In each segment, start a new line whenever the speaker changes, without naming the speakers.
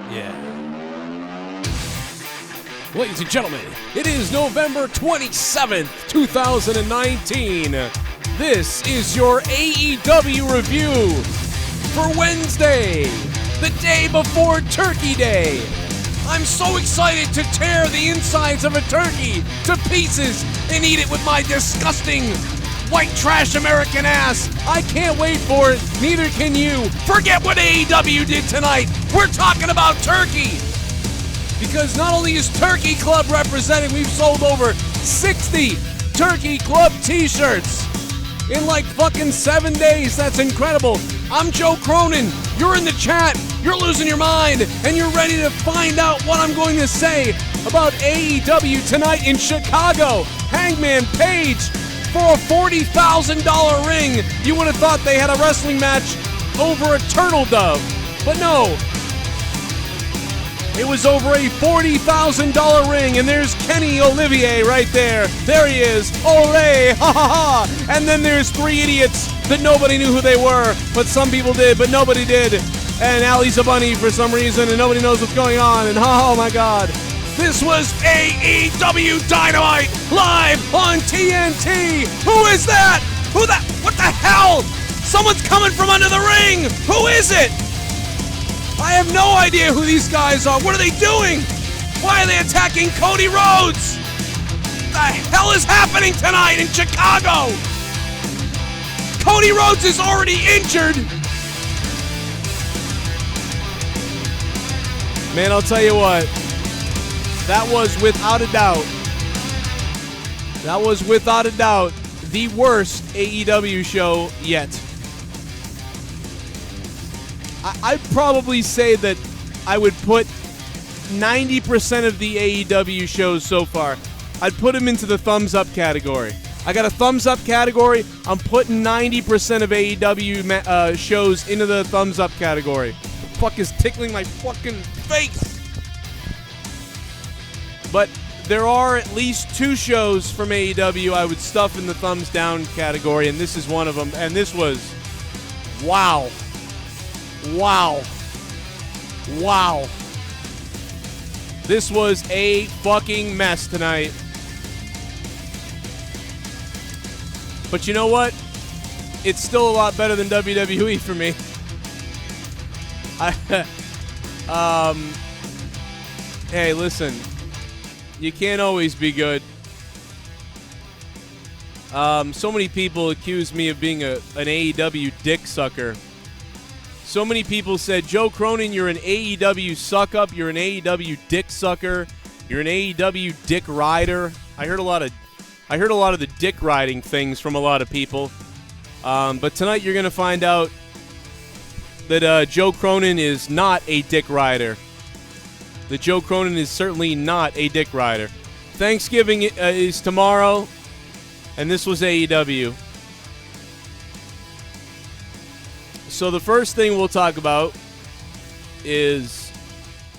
Yeah. Ladies and gentlemen, it is November 27th, 2019. This is your AEW review for Wednesday, the day before Turkey Day. I'm so excited to tear the insides of a turkey to pieces and eat it with my disgusting white trash American ass. I can't wait for it. Neither can you. Forget what AEW did tonight. We're talking about turkey. Because not only is Turkey Club represented, we've sold over 60 Turkey Club t-shirts in like fucking 7 days. That's incredible. I'm Joe Cronin. You're in the chat. You're losing your mind. And you're ready to find out what I'm going to say about AEW tonight in Chicago. Hangman Page for a $40,000 ring. You would have thought they had a wrestling match over a turtle dove. But no. It was over a $40,000 ring, and there's Kenny Olivier right there. There he is. Ole, ha ha ha. And then there's three idiots that nobody knew who they were, but some people did, but nobody did. And Ali's a bunny for some reason, and nobody knows what's going on, and oh my God. This was AEW Dynamite live on TNT. Who is that? What the hell? Someone's coming from under the ring. Who is it? I have no idea who these guys are. What are they doing? Why are they attacking Cody Rhodes? What the hell is happening tonight in Chicago? Cody Rhodes is already injured. Man, I'll tell you what. That was without a doubt. The worst AEW show yet. I'd probably say that I would put 90% of the AEW shows so far, I'd put them into the thumbs up category. I got a thumbs up category. I'm putting 90% of AEW shows into the thumbs up category. The fuck is tickling my fucking face? But there are at least two shows from AEW I would stuff in the thumbs down category, and this is one of them. And this was, wow. This was a fucking mess tonight. But you know what? It's still a lot better than WWE for me. Hey, listen. You can't always be good. So many people accuse me of being an AEW dick sucker. So many people said, Joe Cronin, you're an AEW suck-up, you're an AEW dick sucker, you're an AEW dick rider. I heard a lot of the dick riding things from a lot of people. But tonight you're going to find out that Joe Cronin is not a dick rider. That Joe Cronin is certainly not a dick rider. Thanksgiving is tomorrow, and this was AEW. So the first thing we'll talk about is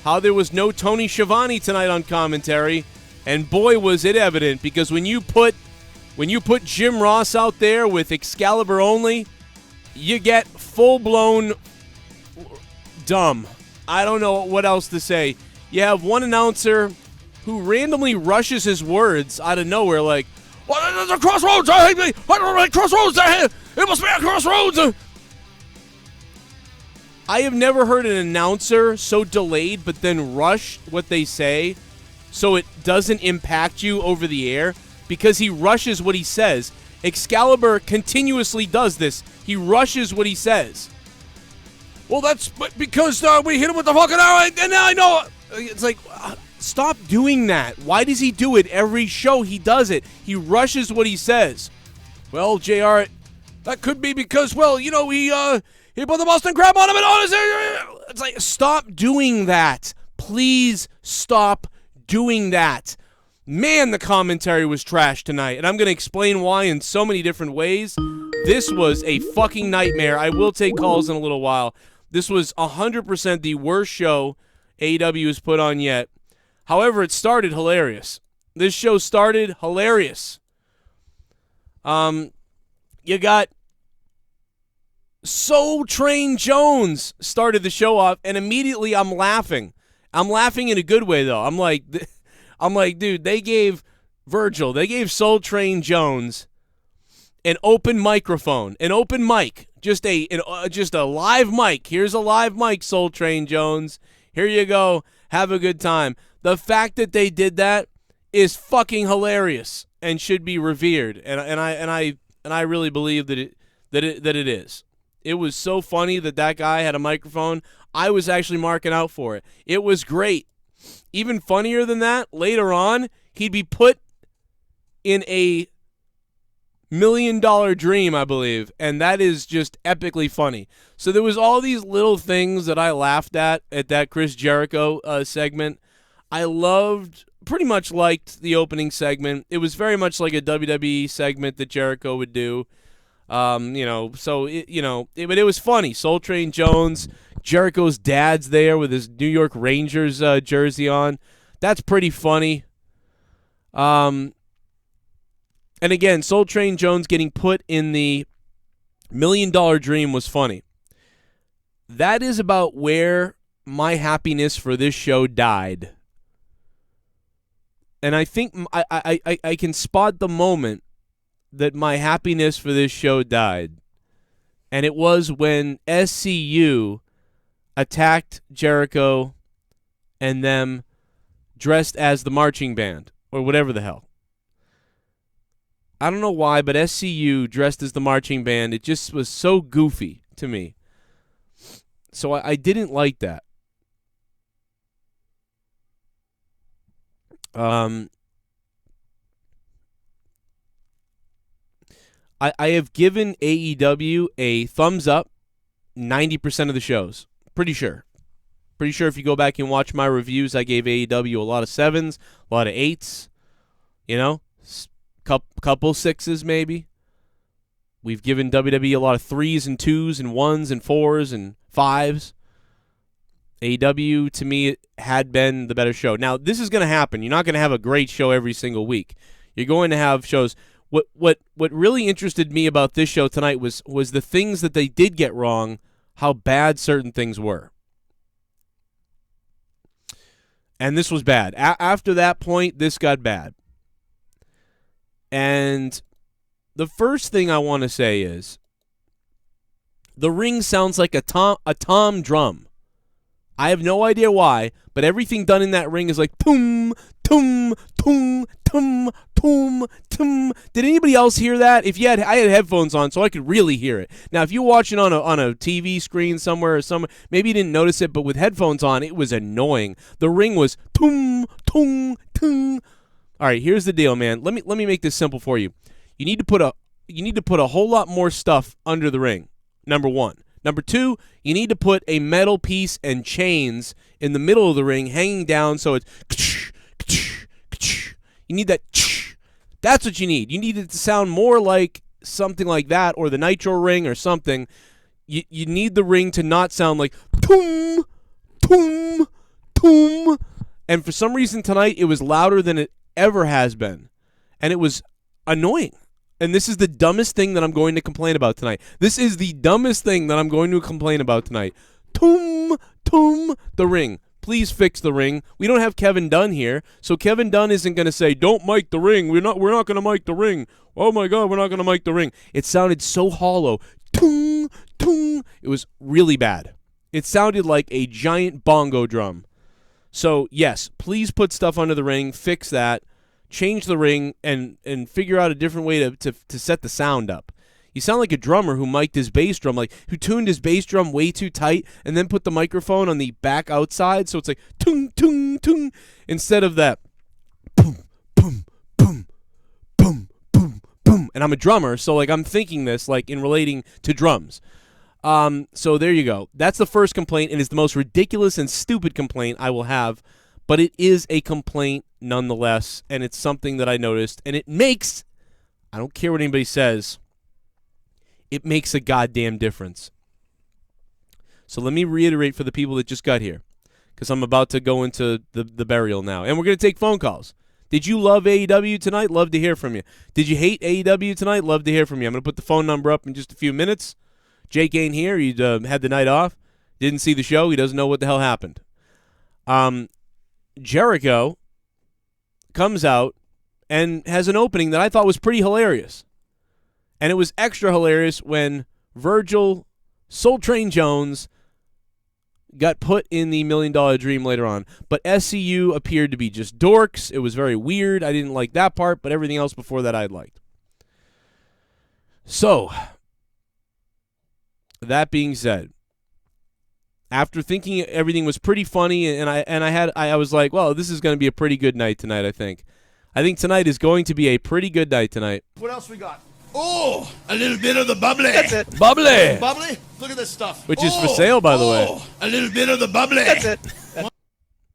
how there was no Tony Schiavone tonight on commentary, and boy was it evident, because when you put Jim Ross out there with Excalibur only, you get full-blown dumb. I don't know what else to say. You have one announcer who randomly rushes his words out of nowhere, like, well, there's a crossroads, crossroads, it must be a crossroads. I have never heard an announcer so delayed but then rush what they say so it doesn't impact you over the air, because he rushes what he says. Excalibur continuously does this. He rushes what he says. Well, that's because we hit him with the fucking arrow, and now I know. It's like, stop doing that. Why does he do it every show? He does it. He rushes what he says. Well, JR, that could be because, well, you know, he put the Boston Crab on him and all this. It's like, stop doing that. Please stop doing that. Man, the commentary was trash tonight, and I'm going to explain why in so many different ways. This was a fucking nightmare. I will take calls in a little while. This was 100% the worst show AEW has put on yet. However, it started hilarious. This show started hilarious. You got Soul Train Jones started the show off, and immediately I'm laughing. I'm laughing in a good way, though. I'm like, dude, they gave Soul Train Jones an open microphone, an open mic, just a live mic. Here's a live mic, Soul Train Jones. Here you go. Have a good time. The fact that they did that is fucking hilarious and should be revered. And I really believe that it is. It was so funny that guy had a microphone. I was actually marking out for it. It was great. Even funnier than that, later on, he'd be put in a $1 million dream, I believe, and that is just epically funny. So there was all these little things that I laughed at that Chris Jericho segment. I pretty much liked the opening segment. It was very much like a WWE segment that Jericho would do. But it was funny. Soul Train Jones, Jericho's dad's there with his New York Rangers jersey on. That's pretty funny. And again, Soul Train Jones getting put in the $1 million dream was funny. That is about where my happiness for this show died. And I think I can spot the moment that my happiness for this show died. And it was when SCU attacked Jericho and them dressed as the marching band or whatever the hell. I don't know why, but SCU dressed as the marching band, it just was so goofy to me. So I didn't like that. I have given AEW a thumbs up 90% of the shows. Pretty sure. Pretty sure if you go back and watch my reviews, I gave AEW a lot of 7s, a lot of 8s, couple 6s maybe. We've given WWE a lot of 3s and 2s and 1s and 4s and 5s. AEW, to me, had been the better show. Now, this is going to happen. You're not going to have a great show every single week. You're going to have shows. What really interested me about this show tonight was the things that they did get wrong, how bad certain things were. And this was bad. After that point, this got bad. And the first thing I want to say is the ring sounds like a tom drum. I have no idea why, but everything done in that ring is like tum, tum, tum, tum, tum, tum. Did anybody else hear that? I had headphones on, so I could really hear it. Now, if you're watching on a TV screen somewhere, maybe you didn't notice it, but with headphones on, it was annoying. The ring was tum, tum, tum. All right, here's the deal, man. Let me make this simple for you. You need to put a whole lot more stuff under the ring. Number one. Number two, you need to put a metal piece and chains in the middle of the ring hanging down so it's... You need that... That's what you need. You need it to sound more like something like that or the Nitro ring or something. You need the ring to not sound like... Toom, toom, toom. And for some reason tonight, it was louder than it ever has been. And it was annoying. And this is the dumbest thing that I'm going to complain about tonight. This is the dumbest thing that I'm going to complain about tonight. Toom, toom, the ring. Please fix the ring. We don't have Kevin Dunn here, so Kevin Dunn isn't going to say, "Don't mic the ring. We're not going to mic the ring. Oh my God, we're not going to mic the ring." It sounded so hollow. Toom, toom. It was really bad. It sounded like a giant bongo drum. So yes, please put stuff under the ring. Fix that. Change the ring and figure out a different way to set the sound up. You sound like a drummer who mic'd his bass drum, who tuned his bass drum way too tight and then put the microphone on the back outside so it's like tung, tung, tung, instead of that boom, boom, boom, boom, boom, boom. And I'm a drummer, so I'm thinking this in relating to drums. So there you go. That's the first complaint, and it's the most ridiculous and stupid complaint I will have. But it is a complaint nonetheless, and it's something that I noticed. And it makes, I don't care what anybody says, it makes a goddamn difference. So let me reiterate for the people that just got here, because I'm about to go into the burial now. And we're going to take phone calls. Did you love AEW tonight? Love to hear from you. Did you hate AEW tonight? Love to hear from you. I'm going to put the phone number up in just a few minutes. Jake ain't here. He had the night off. Didn't see the show. He doesn't know what the hell happened. Jericho comes out and has an opening that I thought was pretty hilarious. And it was extra hilarious when Virgil Soul Train Jones got put in the $1 Million Dream later on. But SCU appeared to be just dorks. It was very weird. I didn't like that part, but everything else before that I liked. So, that being said, after thinking everything was pretty funny, and I was like, well, this is going to be a pretty good night tonight, I think. I think tonight is going to be a pretty good night tonight.
What else we got? Oh, a little bit of the bubbly.
That's it. Bubbly.
Bubbly? Look at this stuff.
Which is for sale, by the way.
A little bit of the bubbly.
That's it.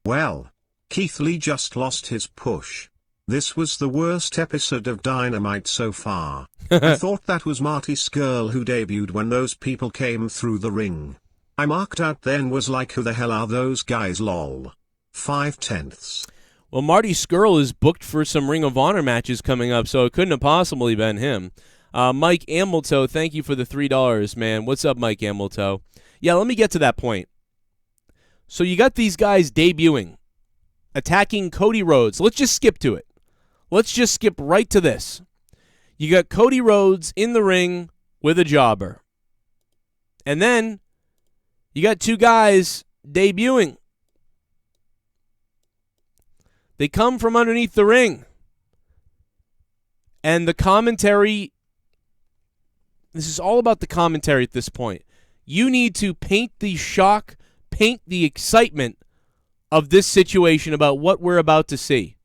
Well, Keith Lee just lost his push. This was the worst episode of Dynamite so far. I thought that was Marty Scurll who debuted when those people came through the ring. I marked out then was like, who the hell are those guys, lol. 5/10.
Well, Marty Scurll is booked for some Ring of Honor matches coming up, so it couldn't have possibly been him. Mike Amilto, thank you for the $3, man. What's up, Mike Amilto? Yeah, let me get to that point. So you got these guys debuting, attacking Cody Rhodes. Let's just skip to it. Let's just skip right to this. You got Cody Rhodes in the ring with a jobber. And then you got two guys debuting. They come from underneath the ring. And the commentary, this is all about the commentary at this point. You need to paint the shock, paint the excitement of this situation about what we're about to see.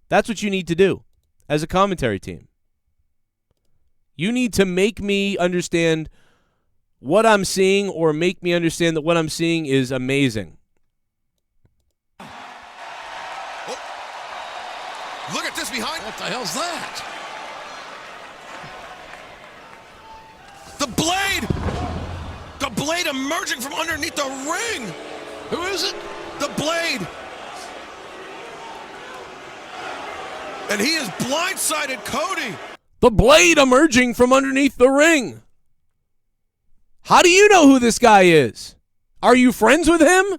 That's what you need to do as a commentary team. You need to make me understand what I'm seeing, or make me understand that what I'm seeing is amazing.
Look at this behind. What the hell's that? The blade! The blade emerging from underneath the ring! Who is it? The blade! And he has blindsided Cody!
The blade emerging from underneath the ring! How do you know who this guy is? Are you friends with him?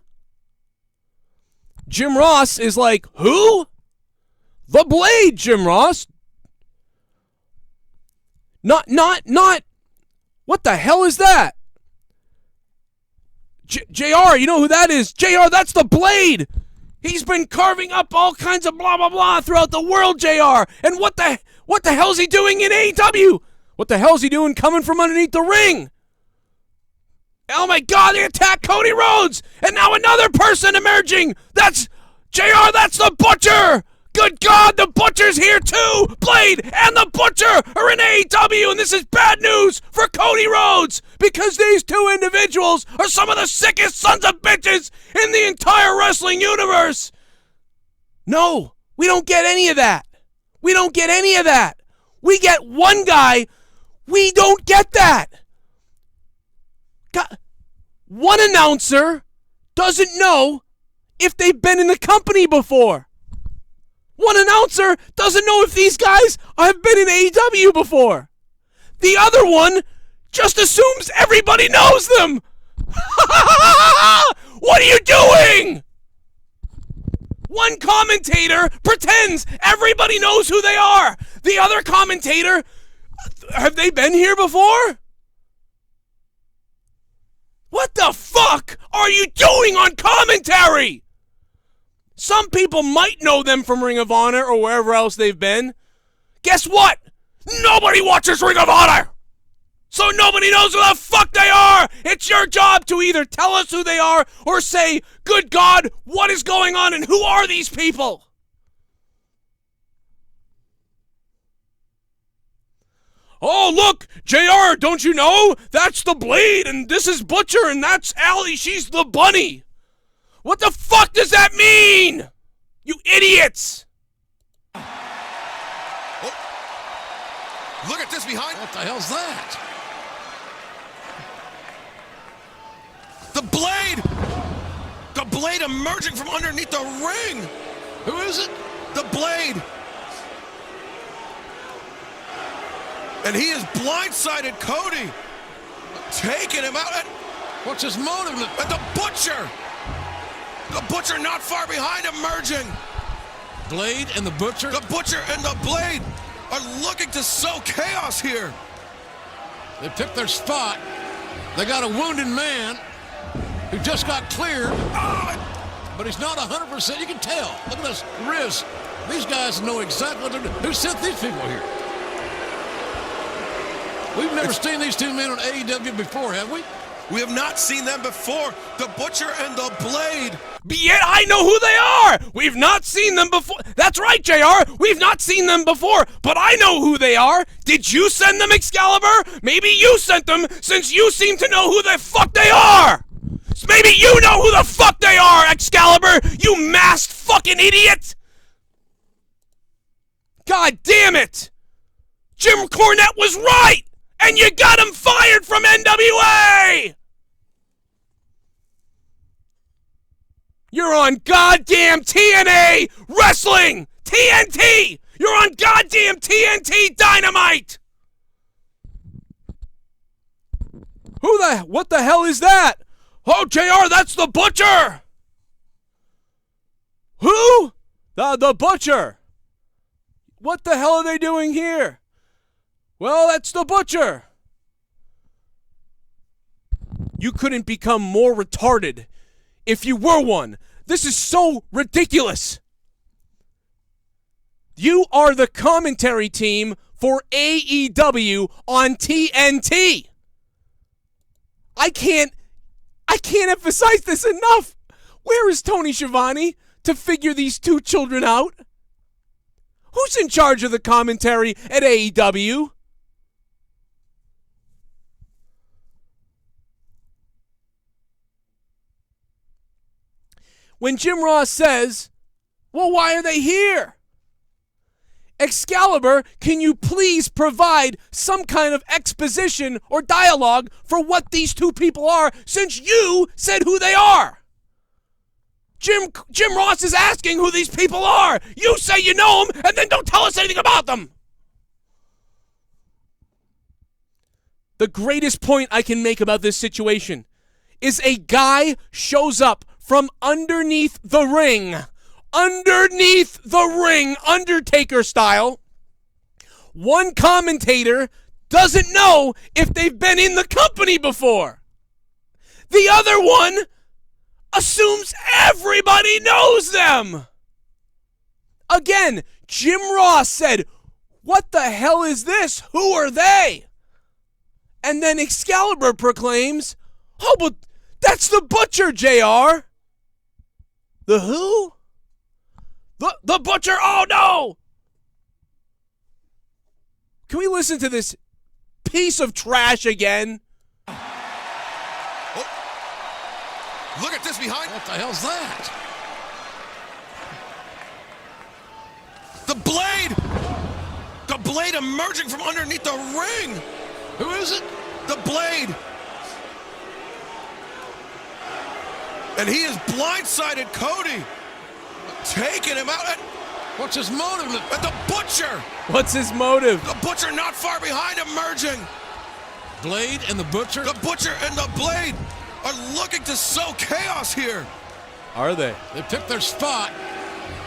Jim Ross is like, who? The blade, Jim Ross. Not. What the hell is that? JR, you know who that is? JR, that's the blade. He's been carving up all kinds of blah, blah, blah throughout the world, JR. And what the hell is he doing in AEW? What the hell is he doing coming from underneath the ring? Oh my God, they attack Cody Rhodes. And now another person emerging. That's JR, that's the Butcher. Good God, the Butcher's here too! Blade and the Butcher are in AEW, and this is bad news for Cody Rhodes, because these two individuals are some of the sickest sons of bitches in the entire wrestling universe! No, we don't get any of that. We don't get any of that. We get one guy. We don't get that. God, one announcer doesn't know if they've been in the company before. One announcer doesn't know if these guys have been in AEW before. The other one just assumes everybody knows them. What are you doing? One commentator pretends everybody knows who they are. The other commentator, have they been here before? What the fuck are you doing on commentary? Some people might know them from Ring of Honor or wherever else they've been. Guess what? Nobody watches Ring of Honor! So nobody knows who the fuck they are! It's your job to either tell us who they are or say, good God, what is going on and who are these people? Oh, look, JR, don't you know? That's the Blade, and this is Butcher, and that's Allie, she's the Bunny. What the fuck does that mean? You idiots!
Oh. Look at this behind. What the hell's that? The blade! The blade emerging from underneath the ring! Who is it? The blade! And he has blindsided Cody! Taking him out. What's his motive? And the Butcher! The Butcher not far behind, emerging.
Blade and the Butcher?
The Butcher and the Blade are looking to sow chaos here.
They picked their spot. They got a wounded man who just got cleared, but he's not 100%. You can tell. Look at this wrist. These guys know exactly what they're doing. Who sent these people here? We've never seen these two men on AEW before, have we?
We have not seen them before. The Butcher and the Blade.
Yet I know who they are! We've not seen them before. That's right, JR. We've not seen them before, but I know who they are. Did you send them, Excalibur? Maybe you sent them, since you seem to know who the fuck they are! Maybe you know who the fuck they are, Excalibur! You masked fucking idiot! God damn it! Jim Cornette was right! And you got him fired from NWA! You're on goddamn TNA Wrestling! TNT! You're on goddamn TNT Dynamite! What the hell is that? Oh, JR, that's the Butcher! Who? The Butcher. What the hell are they doing here? Well, that's the Butcher. You couldn't become more retarded if you were one. This is so ridiculous. You are the commentary team for AEW on TNT. I can't emphasize this enough. Where is Tony Schiavone to figure these two children out? Who's in charge of the commentary at AEW? When Jim Ross says, well, why are they here? Excalibur, can you please provide some kind of exposition or dialogue for what these two people are, since you said who they are? Jim Ross is asking who these people are. You say you know them, and then don't tell us anything about them. The greatest point I can make about this situation is a guy shows up from underneath the ring, Undertaker style. One commentator doesn't know if they've been in the company before. The other one assumes everybody knows them. Again, Jim Ross said, what the hell is this? Who are they? And then Excalibur proclaims, oh, but that's the Butcher, JR. The who? The Butcher, oh no! Can we listen to this piece of trash again?
Oh. Look at this behind.
What the hell's that?
The Blade! The Blade emerging from underneath the ring!
Who is it?
The Blade! And he has blindsided Cody, taking him out.
What's his motive?
And the Butcher!
What's his motive?
The Butcher not far behind, emerging.
Blade and the Butcher?
The Butcher and the Blade are looking to sow chaos here.
Are they?
They picked their spot.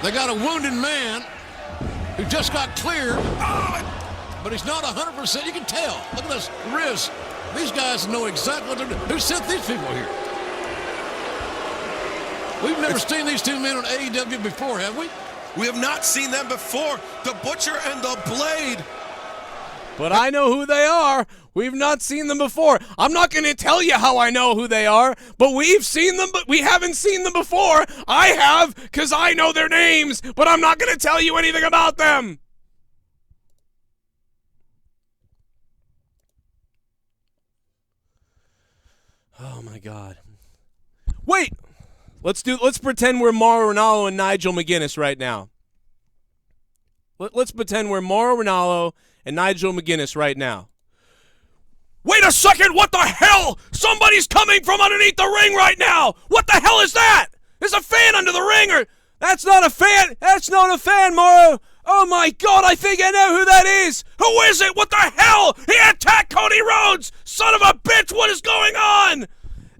They got a wounded man who just got cleared, but he's not 100%. You can tell. Look at this wrist. These guys know exactly what they're doing. Who sent these people here? We've never seen these two men on AEW before, have we?
We have not seen them before. The Butcher and the Blade.
But I know who they are. We've not seen them before. I'm not going to tell you how I know who they are, but we've seen them, but we haven't seen them before. I have, because I know their names, but I'm not going to tell you anything about them. Oh my God. Wait. Let's pretend we're Mauro Ranallo and Nigel McGuinness right now. Let's pretend we're Mauro Ranallo and Nigel McGuinness right now. Wait a second, what the hell? Somebody's coming from underneath the ring right now. What the hell is that? There's a fan under the ring, or that's not a fan. That's not a fan, Mauro. Oh my God, I think I know who that is. Who is it? What the hell? He attacked Cody Rhodes. Son of a bitch, what is going on?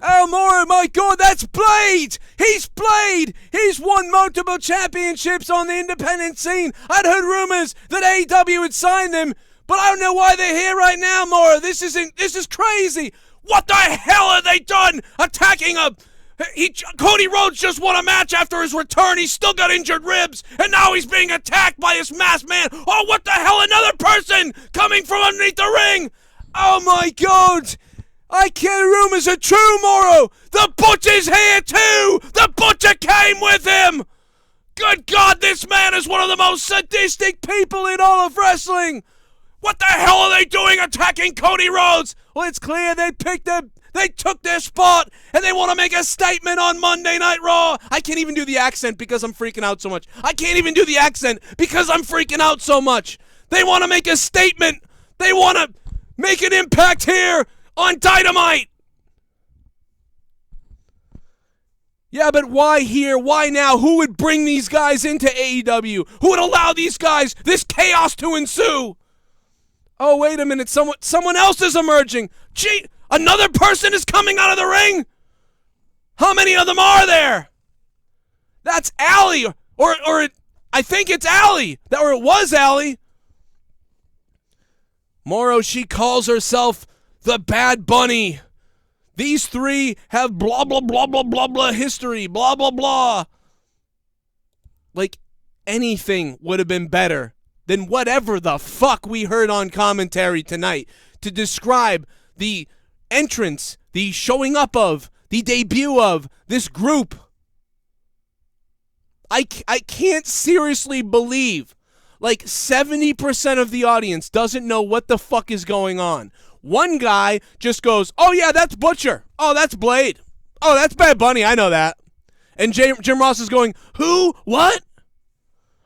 Oh, Moro, my God, that's Blade! He's Blade! He's won multiple championships on the independent scene. I'd heard rumors that AEW had signed them, but I don't know why they're here right now, Moro. This is crazy. What the hell have they done? Attacking Cody Rhodes just won a match after his return. He's still got injured ribs, and now he's being attacked by his masked man. Oh, what the hell? Another person coming from underneath the ring. Oh, my God. I can't. Rumors are true, Moro. The Butcher's here, too. The Butcher came with him. Good God, this man is one of the most sadistic people in all of wrestling. What the hell are they doing attacking Cody Rhodes? Well, it's clear they took their spot, and they want to make a statement on Monday Night Raw. I can't even do the accent because I'm freaking out so much. They want to make a statement. They want to make an impact here on Dynamite. Yeah, but why here? Why now? Who would bring these guys into AEW? Who would allow these guys, this chaos to ensue? Oh, wait a minute. Someone else is emerging. Gee, another person is coming out of the ring? How many of them are there? That's Allie. Or I think it's Allie. Or it was Allie. Moro, she calls herself the Bad Bunny. These three have blah, blah, blah, blah, blah, blah history. Blah, blah, blah. Like, anything would have been better than whatever the fuck we heard on commentary tonight to describe the entrance, the showing up of, the debut of this group. I can't seriously believe like 70% of the audience doesn't know what the fuck is going on. One guy just goes, oh yeah, that's Butcher. Oh, that's Blade. Oh, that's Bad Bunny. I know that. And Jim Ross is going, who? What?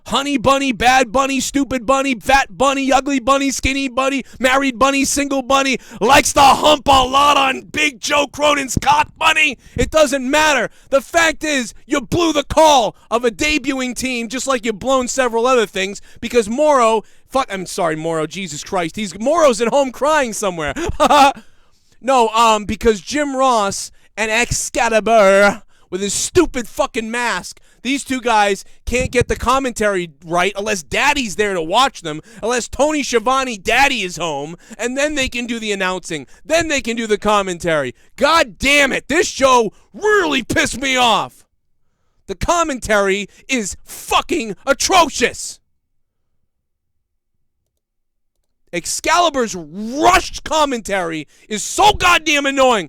Honey Bunny, Bad Bunny, Stupid Bunny, Fat Bunny, Ugly Bunny, Skinny Bunny, Married Bunny, Single Bunny, likes to hump a lot on Big Joe Cronin's cock bunny. It doesn't matter. The fact is, you blew the call of a debuting team just like you've blown several other things because Moro, I'm sorry, Moro, Jesus Christ. Moro's at home crying somewhere. No, because Jim Ross and Excalibur with his stupid fucking mask, these two guys can't get the commentary right unless Daddy's there to watch them, unless Tony Schiavone Daddy is home, and then they can do the announcing. Then they can do the commentary. God damn it, this show really pissed me off. The commentary is fucking atrocious. Excalibur's rushed commentary is so goddamn annoying.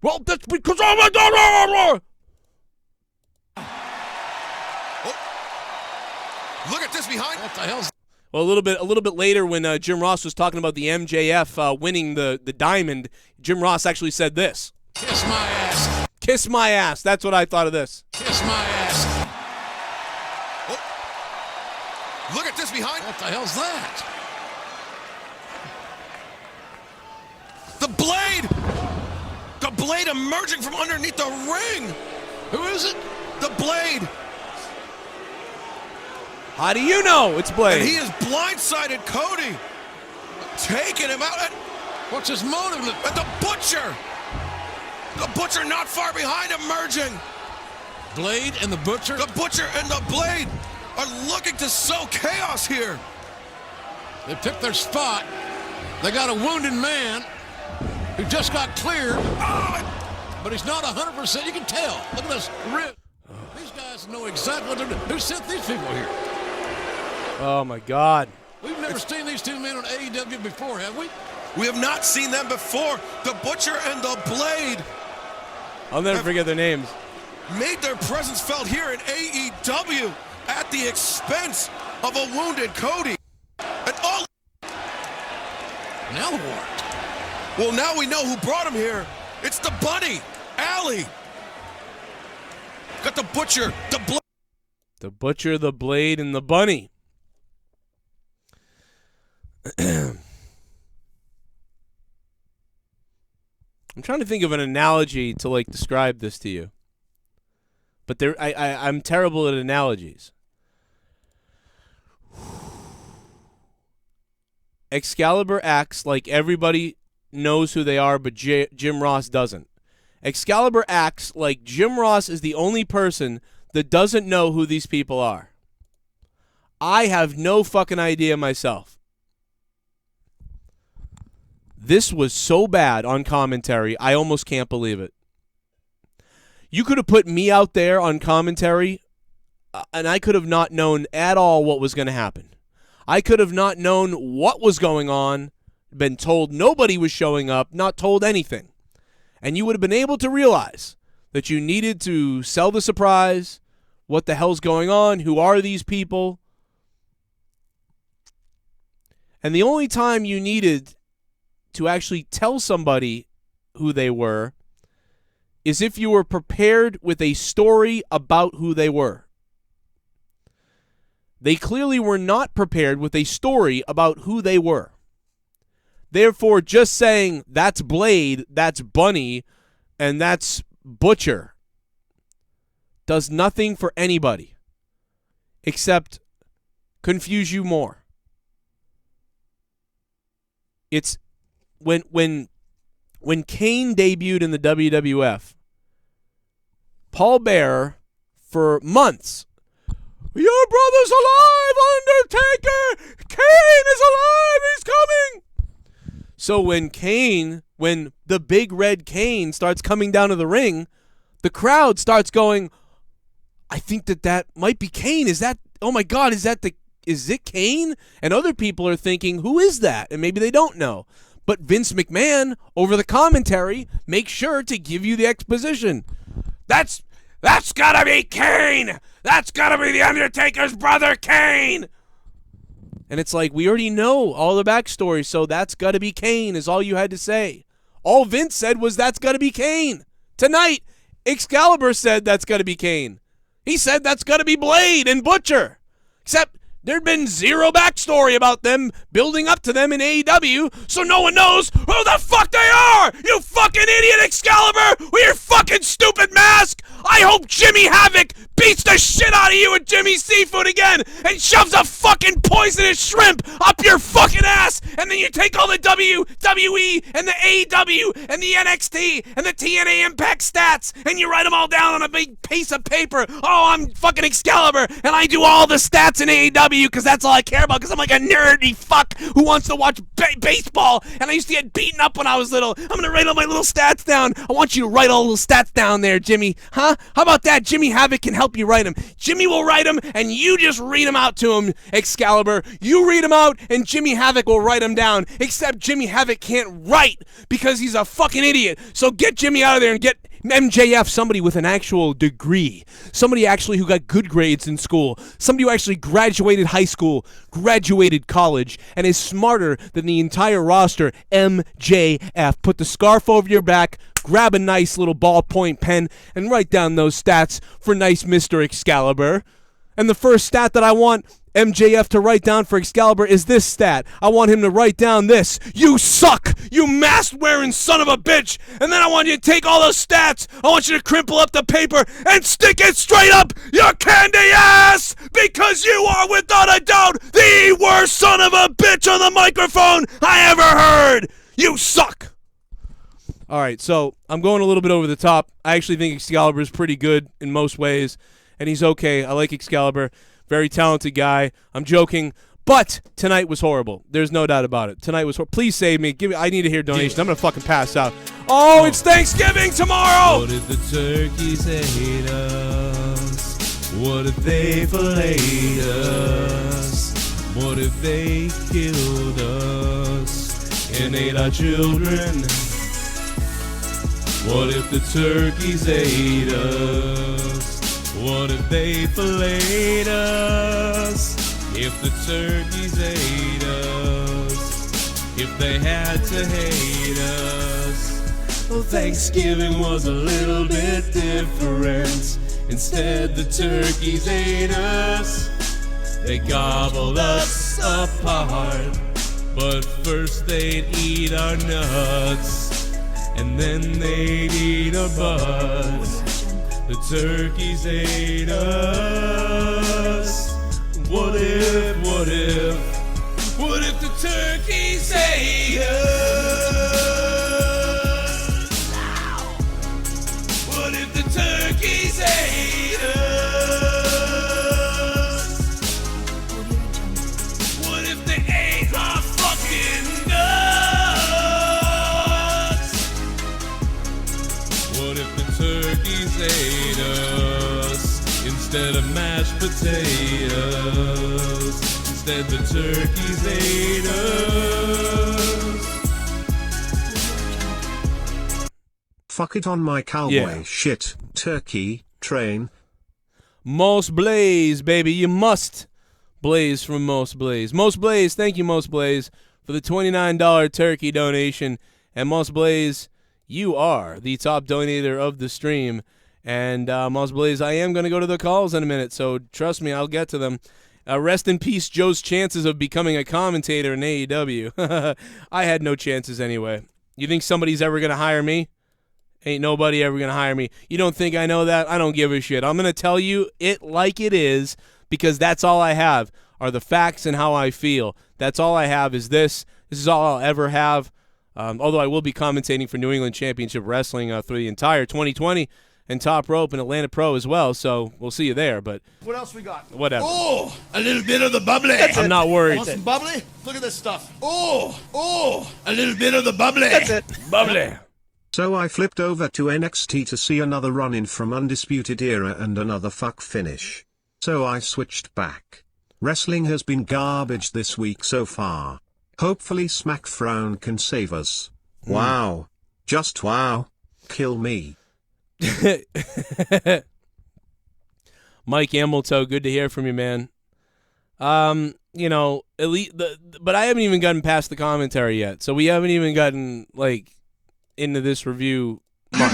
Well, that's because
look at this behind.
What the hell's...
Well, a little bit later when Jim Ross was talking about the MJF winning the Diamond, Jim Ross actually said this.
Kiss my ass.
Kiss my ass. That's what I thought of this.
Kiss my ass.
Oh. Look at this behind.
What the hell's that?
The Blade! The Blade emerging from underneath the ring!
Who is it?
The Blade!
How do you know it's Blade?
And he has blindsided Cody, taking him out.
What's his motive?
And the Butcher! The Butcher not far behind, emerging!
Blade and the Butcher?
The Butcher and the Blade are looking to sow chaos here.
They picked their spot. They got a wounded man who just got cleared, but he's not 100%. You can tell. Look at this rib. These guys know exactly what they're doing. Who sent these people here?
Oh, my God.
We've never seen these two men on AEW before, have we?
We have not seen them before. The Butcher and the Blade
I'll never forget their names.
made their presence felt here in AEW at the expense of a wounded Cody. And all.
Now what?
Well, now we know who brought him here. It's the Bunny, Allie. Got the Butcher, the Blade.
The Butcher, the Blade, and the Bunny. I'm trying to think of an analogy to like describe this to you, but I'm terrible at analogies. Excalibur acts like everybody knows who they are, but Jim Ross doesn't. Excalibur acts like Jim Ross is the only person that doesn't know who these people are. I have no fucking idea myself. This was so bad on commentary, I almost can't believe it. You could have put me out there on commentary, and I could have not known at all what was going to happen. I could have not known what was going on, been told nobody was showing up, not told anything. And you would have been able to realize that you needed to sell the surprise, what the hell's going on, who are these people. And the only time you needed to actually tell somebody who they were is if you were prepared with a story about who they were. They clearly were not prepared with a story about who they were. Therefore, just saying, that's Blade, that's Bunny, and that's Butcher does nothing for anybody except confuse you more. It's when Kane debuted in the WWF, Paul Bearer, for months, your brother's alive, Undertaker! Kane is alive, he's coming! So when the big red Kane starts coming down to the ring, the crowd starts going, I think that might be Kane. Is that, oh my God, is it Kane? And other people are thinking, who is that? And maybe they don't know. But Vince McMahon, over the commentary, makes sure to give you the exposition. That's gotta be Kane! That's gotta be the Undertaker's brother, Kane! And it's like, we already know all the backstory, so that's gotta be Kane is all you had to say. All Vince said was, that's gotta be Kane. Tonight, Excalibur said that's gotta be Kane. He said that's gotta be Blade and Butcher. Except there'd been zero backstory about them building up to them in AEW, so no one knows who the fuck they are! You fucking idiot, Excalibur! With your fucking stupid mask! I hope Jimmy Havoc beats the shit out of you and Jimmy Seafood again and shoves a fucking poisonous shrimp up your fucking ass, and then you take all the WWE and the AEW and the NXT and the TNA Impact stats and you write them all down on a big piece of paper. Oh, I'm fucking Excalibur and I do all the stats in AEW because that's all I care about, because I'm like a nerdy fuck who wants to watch baseball, and I used to get beaten up when I was little. I'm gonna write all my little stats down. I want you to write all the little stats down there, Jimmy. Huh? How about that? Jimmy Havoc can help you write them. Jimmy will write them, and you just read them out to him, Excalibur. You read them out, and Jimmy Havoc will write them down, except Jimmy Havoc can't write because he's a fucking idiot. So get Jimmy out of there and get MJF, somebody with an actual degree, somebody actually who got good grades in school, somebody who actually graduated high school, graduated college, and is smarter than the entire roster. MJF, put the scarf over your back, grab a nice little ballpoint pen, and write down those stats for nice Mr. Excalibur. And the first stat that I want MJF to write down for Excalibur is this stat. I want him to write down this: you suck, you mask-wearing son of a bitch. And then I want you to take all those stats, I want you to crumple up the paper and stick it straight up your candy ass, because you are without a doubt the worst son of a bitch on the microphone I ever heard. You suck. All right, so I'm going a little bit over the top. I actually think Excalibur is pretty good in most ways, and he's okay. I like Excalibur. Very talented guy. I'm joking, but tonight was horrible. There's no doubt about it. Tonight was horrible. Please save me. I need to hear donations. I'm going to fucking pass out. Oh, it's Thanksgiving tomorrow!
What if the turkeys hate us? What if they filleted us? What if they killed us and ate our children? What if the turkeys ate us? What if they filleted us? If the turkeys ate us? If they had to hate us? Well, Thanksgiving was a little bit different. Instead, the turkeys ate us. They gobbled us apart. But first they'd eat our nuts, and then they'd eat our butts. The turkeys ate us. What if the turkeys ate us? Instead of mashed potatoes, instead the turkeys ate us.
Fuck it on my cowboy
Yeah.
shit, turkey, train.
Most Blaze, baby. You must blaze from Most Blaze. Most Blaze, thank you, Most Blaze, for the $29 turkey donation. And Most Blaze, you are the top donator of the stream. And Most Blaze, I am going to go to the calls in a minute, so trust me, I'll get to them. Rest in peace, Joe's chances of becoming a commentator in AEW. I had no chances anyway. You think somebody's ever going to hire me? Ain't nobody ever going to hire me. You don't think I know that? I don't give a shit. I'm going to tell you it like it is, because that's all I have are the facts and how I feel. That's all I have is this. This is all I'll ever have. Although I will be commentating for New England Championship Wrestling through the entire 2020 and Top Rope and Atlanta Pro as well, so we'll see you there. But
what else we got?
Whatever.
Oh, a little bit of the bubbly.
I'm not worried.
Want some bubbly? Look at this stuff.
Oh, a little bit of the bubbly.
That's it.
Bubbly.
So I flipped over to NXT to see another run-in from Undisputed Era and another fuck finish. So I switched back. Wrestling has been garbage this week so far. Hopefully SmackDown can save us. Wow. Just wow. Kill me.
Mike Hamilton, good to hear from you, man. You know, at least but I haven't even gotten past the commentary yet, so we haven't even gotten like into this review much.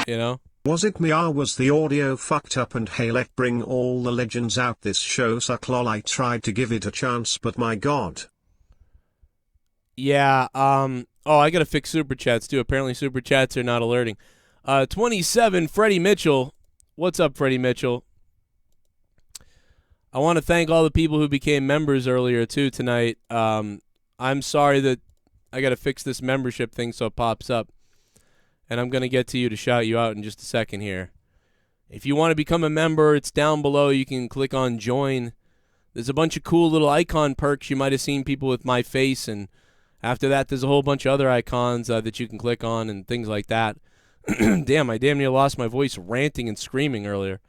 You know?
Was it me or was the audio fucked up and hey, let bring all the legends out, this show suck lol. I tried to give it a chance, but my god.
Yeah, oh, I gotta fix super chats too. Apparently super chats are not alerting. 27, Freddie Mitchell. What's up, Freddie Mitchell? I want to thank all the people who became members earlier too tonight. I'm sorry that I got to fix this membership thing so it pops up. And I'm going to get to you to shout you out in just a second here. If you want to become a member, it's down below. You can click on join. There's a bunch of cool little icon perks. You might have seen people with my face. And after that, there's a whole bunch of other icons that you can click on and things like that. Damn, I damn near lost my voice ranting and screaming earlier.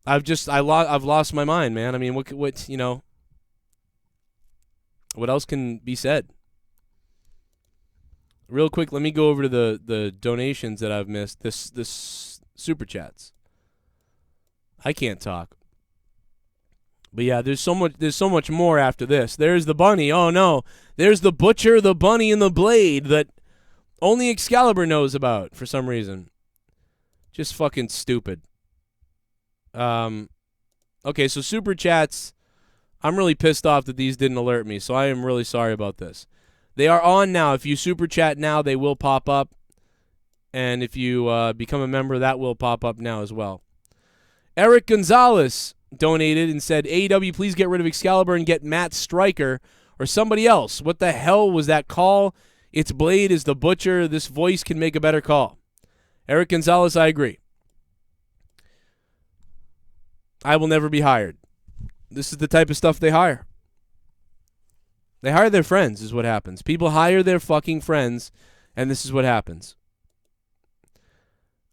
I've lost my mind, man. I mean, what you know, what else can be said? Real quick, let me go over to the donations that I've missed. This super chats. I can't talk. But yeah, there's so much more after this. There's the bunny. Oh no. There's the butcher, the bunny, and the blade that only Excalibur knows about for some reason. Just fucking stupid. Okay, so super chats. I'm really pissed off that these didn't alert me, so I am really sorry about this. They are on now. If you super chat now, they will pop up. And if you become a member, that will pop up now as well. Eric Gonzalez donated and said, AEW, please get rid of Excalibur and get Matt Stryker or somebody else. What the hell was that call? Its blade is the butcher. This voice can make a better call. Eric Gonzalez, I agree. I will never be hired. This is the type of stuff they hire. They hire their friends is what happens. People hire their fucking friends, and this is what happens.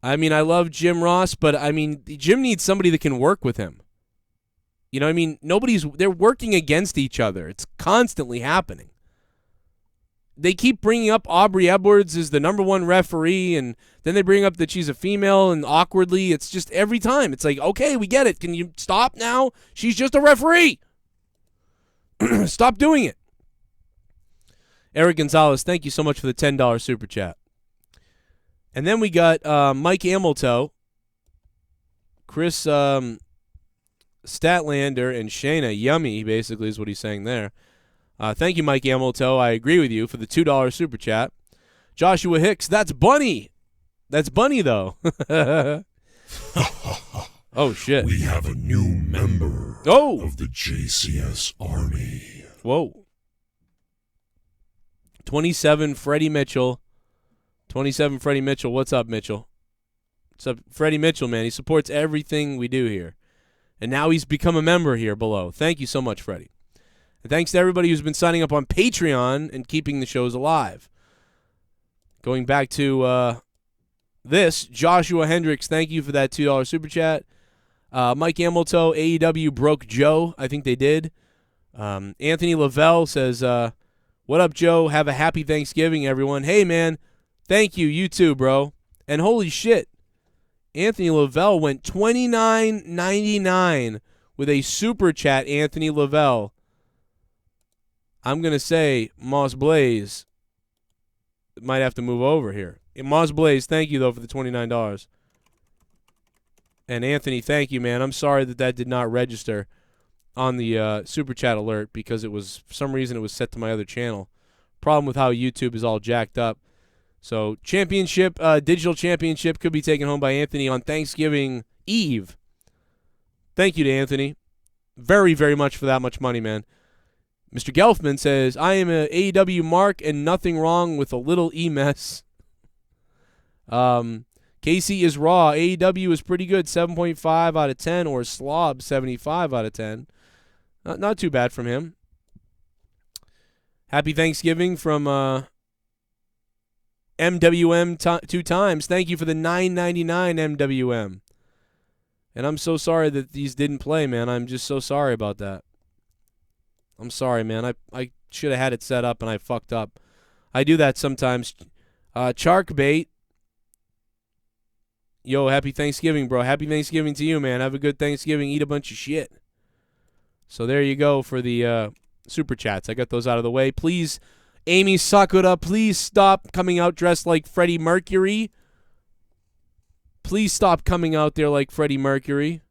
I mean, I love Jim Ross, but I mean, Jim needs somebody that can work with him. You know what I mean? They're working against each other. It's constantly happening. They keep bringing up Aubrey Edwards as the #1 referee, and then they bring up that she's a female, and awkwardly, it's just every time. It's like, okay, we get it. Can you stop now? She's just a referee. Stop doing it. Eric Gonzalez, thank you so much for the $10 super chat. And then we got Mike Hamilton, Chris Statlander, and Shayna Yummy, basically, is what he's saying there. Thank you, Mike Hamilton. I agree with you for the $2 super chat. Joshua Hicks, that's Bunny. That's Bunny, though. Oh, shit.
We have a new member of the JCS Army.
Whoa. 27, Freddie Mitchell. 27, Freddie Mitchell. What's up, Mitchell? What's up, Freddie Mitchell, man? He supports everything we do here. And now he's become a member here below. Thank you so much, Freddie. And thanks to everybody who's been signing up on Patreon and keeping the shows alive. Going back to this. Joshua Hendricks, thank you for that $2 super chat. Mike Hamilton, AEW broke Joe. I think they did. Anthony Lavelle says, what up, Joe? Have a happy Thanksgiving, everyone. Hey, man. Thank you. You too, bro. And holy shit, Anthony Lavelle went $29.99 with a super chat, Anthony Lavelle. I'm going to say Moss Blaze might have to move over here. Moss Blaze, thank you, though, for the $29. And Anthony, thank you, man. I'm sorry that did not register on the super chat alert because it was, for some reason, it was set to my other channel. Problem with how YouTube is all jacked up. So, championship, digital championship could be taken home by Anthony on Thanksgiving Eve. Thank you to Anthony. Very, very much for that much money, man. Mr. Gelfman says, I am a AEW mark and nothing wrong with a little E-mess. Casey is raw. AEW is pretty good, 7.5 out of 10, or Slob, 75 out of 10. Not too bad from him. Happy Thanksgiving from MWM 2 times. Thank you for the $9.99 MWM. And I'm so sorry that these didn't play, man. I'm just so sorry about that. I'm sorry, man. I should have had it set up and I fucked up. I do that sometimes. Charkbait. Yo, happy Thanksgiving, bro. Happy Thanksgiving to you, man. Have a good Thanksgiving. Eat a bunch of shit. So there you go for the super chats. I got those out of the way. Please, Amy Sakura, please stop coming out dressed like Freddie Mercury. Please stop coming out there like Freddie Mercury.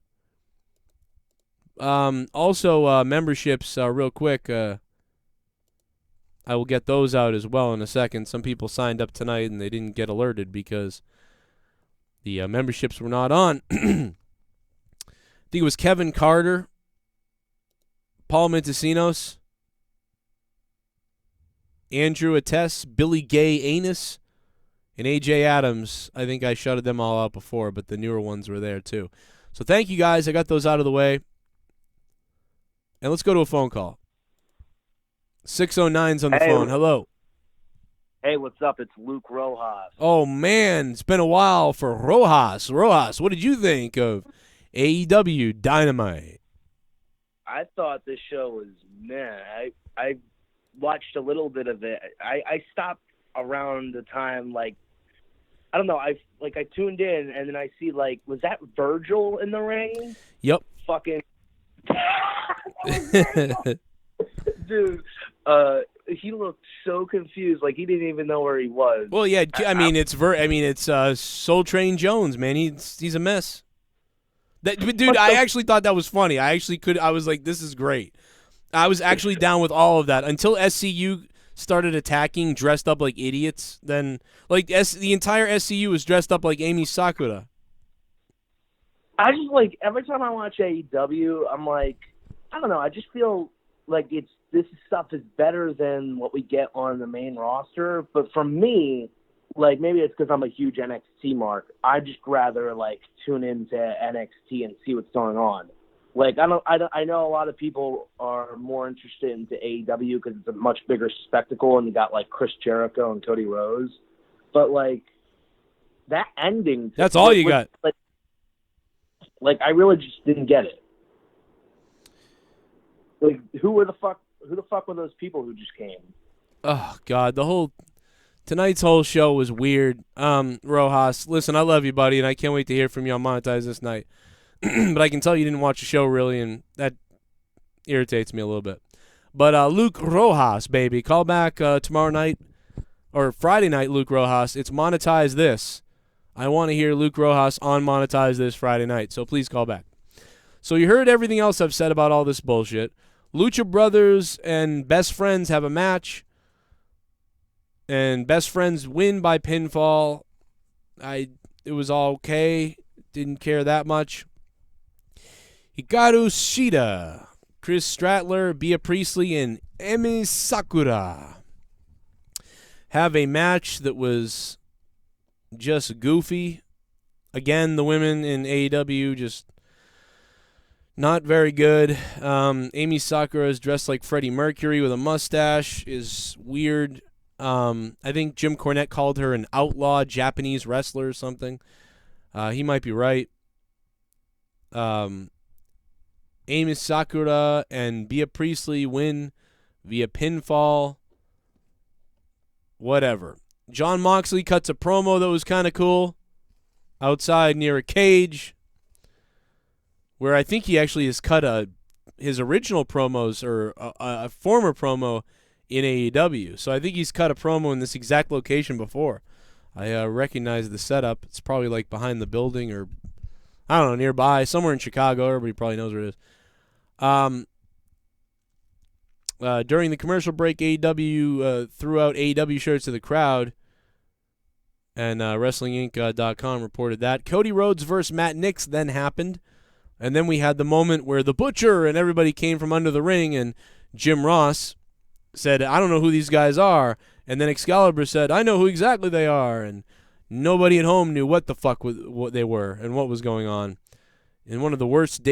Also, memberships, real quick. I will get those out as well in a second. Some people signed up tonight and they didn't get alerted because the memberships were not on. I think it was Kevin Carter, Paul Montesinos, Andrew Attess, Billy Gay Anus, and AJ Adams. I think I shouted them all out before, but the newer ones were there too. So thank you guys. I got those out of the way. And let's go to a phone call. 609's on the phone. Hello.
Hey, what's up? It's Luke Rojas.
Oh, man. It's been a while for Rojas. Rojas, what did you think of AEW Dynamite?
I thought this show was, man, I watched a little bit of it. I stopped around the time, like, I don't know, I tuned in, and then I see, like, was that Virgil in the ring?
Yep.
Fucking dude, he looked so confused, like he didn't even know where he was.
Well, yeah, it's Soul Train Jones, man. He's a mess. Dude, I actually thought that was funny. I was like, this is great. I was actually down with all of that until SCU started attacking dressed up like idiots. Then, like, the entire SCU was dressed up like Amy Sakura.
I just, like, every time I watch AEW, I'm like, I don't know, I just feel like this stuff is better than what we get on the main roster. But for me, like, maybe it's because I'm a huge NXT mark. I just rather, like, tune into NXT and see what's going on. Like, I know a lot of people are more interested into AEW because it's a much bigger spectacle and you got, like, Chris Jericho and Cody Rhodes. But, like, that ending.
That's all you got.
Like, I really just didn't get it. Like, who the fuck were those people who just came?
Oh, God, tonight's whole show was weird. Rojas, listen, I love you, buddy, and I can't wait to hear from you on Monetize this night. But I can tell you didn't watch the show, really, and that irritates me a little bit. But Luke Rojas, baby, call back tomorrow night, or Friday night, Luke Rojas. It's Monetize This. I want to hear Luke Rojas on Monetize This Friday night, so please call back. So you heard everything else I've said about all this bullshit. Lucha Brothers and Best Friends have a match, and Best Friends win by pinfall. It was all okay. Didn't care that much. Hikaru Shida, Chris Stratler, Bea Priestley, and Emi Sakura have a match that was just goofy. Again, the women in AEW just not very good. Amy Sakura is dressed like Freddie Mercury with a mustache. Is weird. I think Jim Cornette called her an outlaw Japanese wrestler or something. He might be right. Amy Sakura and Bea Priestley win via pinfall. Whatever. Jon Moxley cuts a promo that was kind of cool outside near a cage, where I think he actually has cut his original promos or a former promo in AEW. So I think he's cut a promo in this exact location before. I recognize the setup. It's probably like behind the building or, I don't know, nearby, somewhere in Chicago. Everybody probably knows where it is. During the commercial break, AEW threw out AEW shirts to the crowd, and WrestlingInc.com reported that. Cody Rhodes versus Matt Nix then happened, and then we had the moment where the Butcher and everybody came from under the ring, and Jim Ross said, I don't know who these guys are, and then Excalibur said, I know who exactly they are, and nobody at home knew what the fuck what they were and what was going on. In one of the worst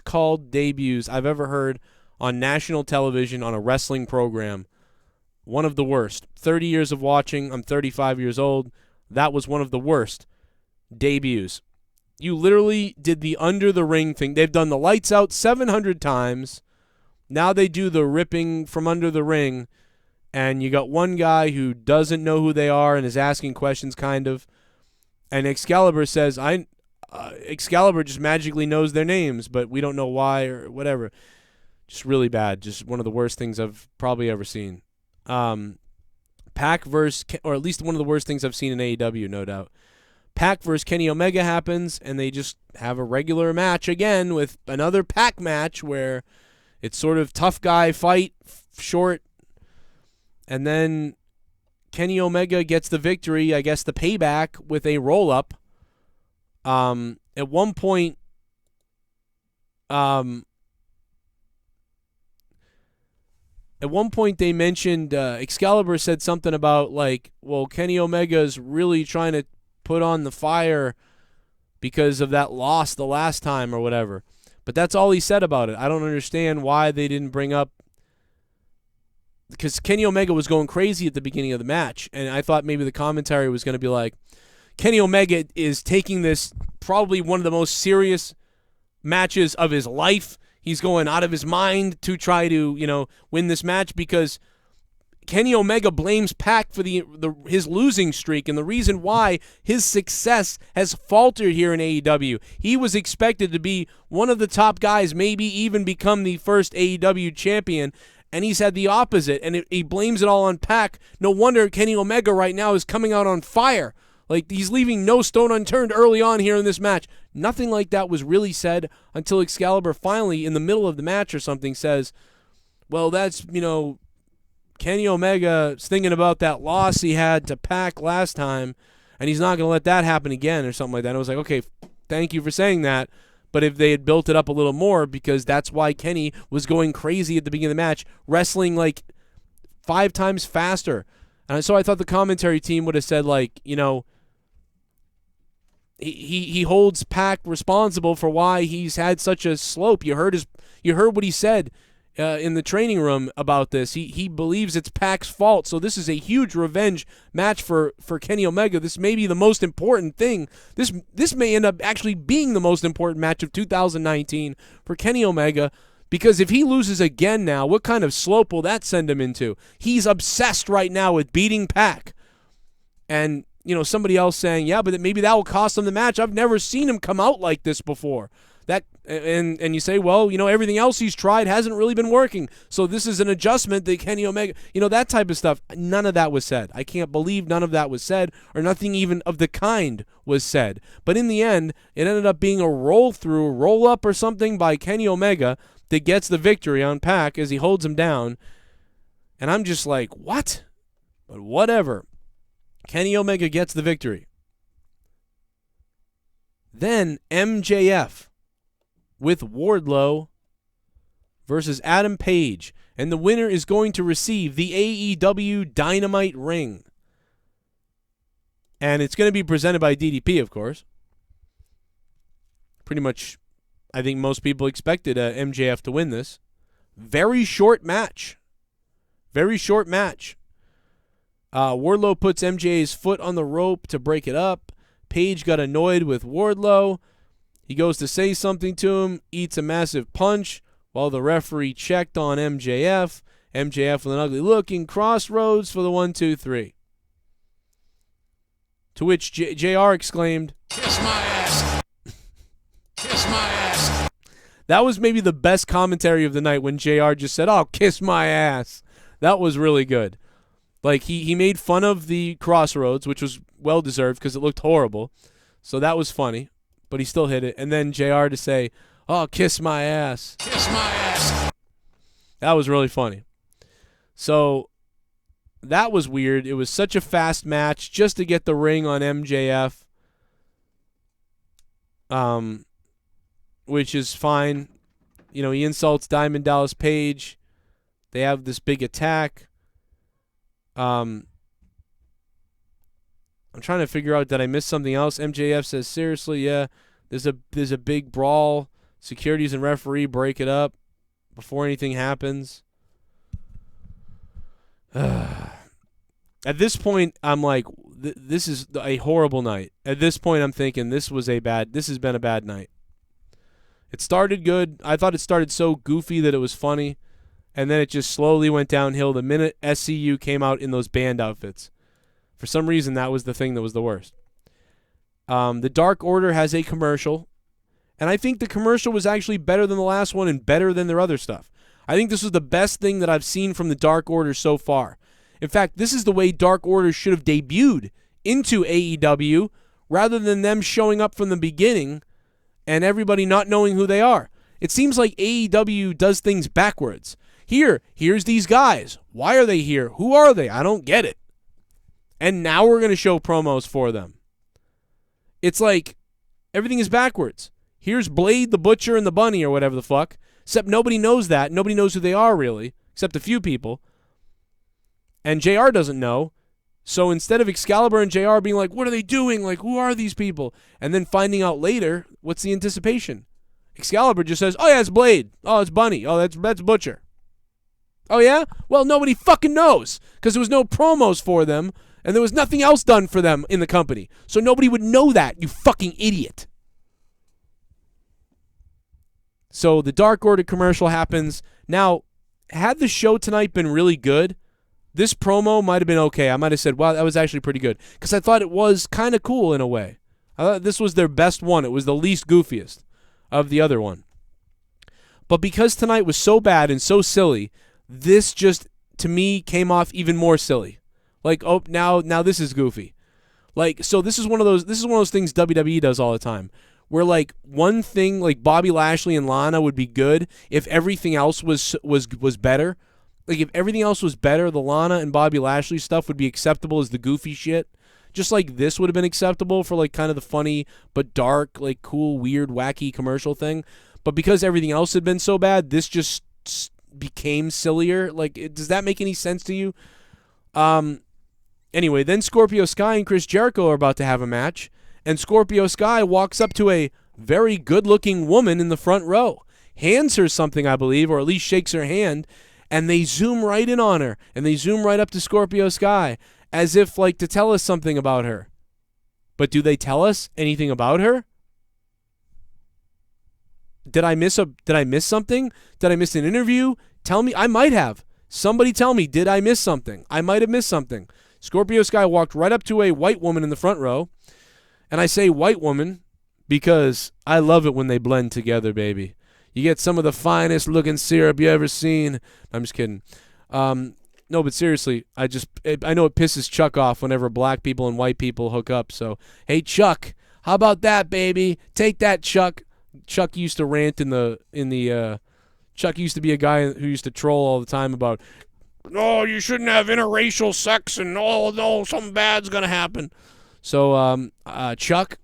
called debuts I've ever heard on national television on a wrestling program. One of the worst. 30 years of watching. I'm 35 years old. That was one of the worst debuts. You literally did the under the ring thing. They've done the lights out 700 times. Now they do the ripping from under the ring, and you got one guy who doesn't know who they are and is asking questions kind of. And Excalibur says, Excalibur just magically knows their names, but we don't know why or whatever. Just really bad. Just one of the worst things I've probably ever seen. Pac versus, or at least one of the worst things I've seen in AEW, no doubt. Pac versus Kenny Omega happens, and they just have a regular match again with another Pac match where it's sort of tough guy fight, short, and then Kenny Omega gets the victory, I guess the payback, with a roll-up. At one point, they mentioned Excalibur said something about like, well, Kenny Omega's really trying to put on the fire because of that loss the last time or whatever. But that's all he said about it. I don't understand why they didn't bring up, because Kenny Omega was going crazy at the beginning of the match, and I thought maybe the commentary was going to be like, Kenny Omega is taking this probably one of the most serious matches of his life. He's going out of his mind to try to, win this match because Kenny Omega blames Pac for his losing streak and the reason why his success has faltered here in AEW. He was expected to be one of the top guys, maybe even become the first AEW champion, and he's had the opposite, and he blames it all on Pac. No wonder Kenny Omega right now is coming out on fire. Like, he's leaving no stone unturned early on here in this match. Nothing like that was really said until Excalibur finally, in the middle of the match or something, says, well, that's, Kenny Omega's thinking about that loss he had to Pac last time, and he's not going to let that happen again or something like that. And I was like, okay, thank you for saying that. But if they had built it up a little more, because that's why Kenny was going crazy at the beginning of the match, wrestling like 5 times faster. And so I thought the commentary team would have said, like, he holds Pac responsible for why he's had such a slope. You heard what he said in the training room about this. He believes it's Pac's fault. So this is a huge revenge match for Kenny Omega. This may be the most important thing. This may end up actually being the most important match of 2019 for Kenny Omega, because if he loses again now, what kind of slope will that send him into? He's obsessed right now with beating Pac. And somebody else saying, yeah, but maybe that will cost him the match. I've never seen him come out like this before. And you say, well, everything else he's tried hasn't really been working. So this is an adjustment that Kenny Omega, that type of stuff. None of that was said. I can't believe none of that was said, or nothing even of the kind was said. But in the end, it ended up being a roll-up or something by Kenny Omega that gets the victory on Pac as he holds him down. And I'm just like, what? But whatever. Kenny Omega gets the victory. Then MJF with Wardlow versus Adam Page. And the winner is going to receive the AEW Dynamite ring. And it's going to be presented by DDP, of course. Pretty much, I think most people expected MJF to win this. Very short match. Very short match. Wardlow puts MJ's foot on the rope to break it up. Page got annoyed with Wardlow. He goes to say something to him, eats a massive punch while the referee checked on MJF. MJF with an ugly look in Crossroads for the 1, 2, 3. To which JR exclaimed,
Kiss my ass. Kiss my ass.
That was maybe the best commentary of the night when JR just said, oh, kiss my ass. That was really good. Like, he made fun of the Crossroads, which was well-deserved because it looked horrible. So that was funny, but he still hit it. And then JR to say, oh, kiss my ass.
Kiss my ass.
That was really funny. So that was weird. It was such a fast match just to get the ring on MJF, which is fine. You know, he insults Diamond Dallas Page. They have this big attack. I'm trying to figure out, did I miss something else? MJF says, seriously, yeah, there's a big brawl. Securities and referee break it up before anything happens. At this point, I'm like, this is a horrible night. At this point, I'm thinking this has been a bad night. It started good. I thought it started so goofy that it was funny, and then it just slowly went downhill the minute SCU came out in those band outfits. For some reason, that was the thing that was the worst. The Dark Order has a commercial, and I think the commercial was actually better than the last one and better than their other stuff. I think this was the best thing that I've seen from the Dark Order so far. In fact, this is the way Dark Order should have debuted into AEW rather than them showing up from the beginning and everybody not knowing who they are. It seems like AEW does things backwards. Here's these guys. Why are they here? Who are they? I don't get it. And now we're going to show promos for them. It's like everything is backwards. Here's Blade, the Butcher, and the Bunny, or whatever the fuck. Except nobody knows that. Nobody knows who they are, really, except a few people. And JR doesn't know. So instead of Excalibur and JR being like, what are they doing? Like, who are these people? And then finding out later, what's the anticipation? Excalibur just says, oh, yeah, it's Blade. Oh, it's Bunny. Oh, that's Butcher. Oh, yeah? Well, nobody fucking knows because there was no promos for them and there was nothing else done for them in the company. So nobody would know that, you fucking idiot. So the Dark Order commercial happens. Now, had the show tonight been really good, this promo might have been okay. I might have said, wow, that was actually pretty good. Because I thought it was kind of cool in a way. I thought this was their best one. It was the least goofiest of the other one. But because tonight was so bad and so silly, this just, to me, came off even more silly. Like, oh, now this is goofy. Like, so this is one of those things WWE does all the time. Where, like, one thing, like Bobby Lashley and Lana would be good if everything else was better. Like, if everything else was better, the Lana and Bobby Lashley stuff would be acceptable as the goofy shit. Just like this would have been acceptable for, like, kind of the funny but dark, like, cool, weird, wacky commercial thing. But because everything else had been so bad, this just became sillier. Like, does that make any sense to you? Anyway, then Scorpio Sky and Chris Jericho are about to have a match. And Scorpio Sky walks up to a very good-looking woman in the front row, hands her something, I believe, or at least shakes her hand, and they zoom right in on her, and they zoom right up to Scorpio Sky, as if, like, to tell us something about her. But do they tell us anything about her? Did I miss something? Did I miss an interview? Tell me. I might have. Somebody tell me, did I miss something? I might have missed something. Scorpio Sky walked right up to a white woman in the front row. And I say white woman because I love it when they blend together, baby. You get some of the finest looking syrup you ever seen. I'm just kidding. No, but seriously, I know it pisses Chuck off whenever black people and white people hook up. So, hey, Chuck, how about that, baby? Take that, Chuck. Chuck used to rant Chuck used to be a guy who used to troll all the time about, no, you shouldn't have interracial sex and, oh, no, something bad's going to happen. So, Chuck,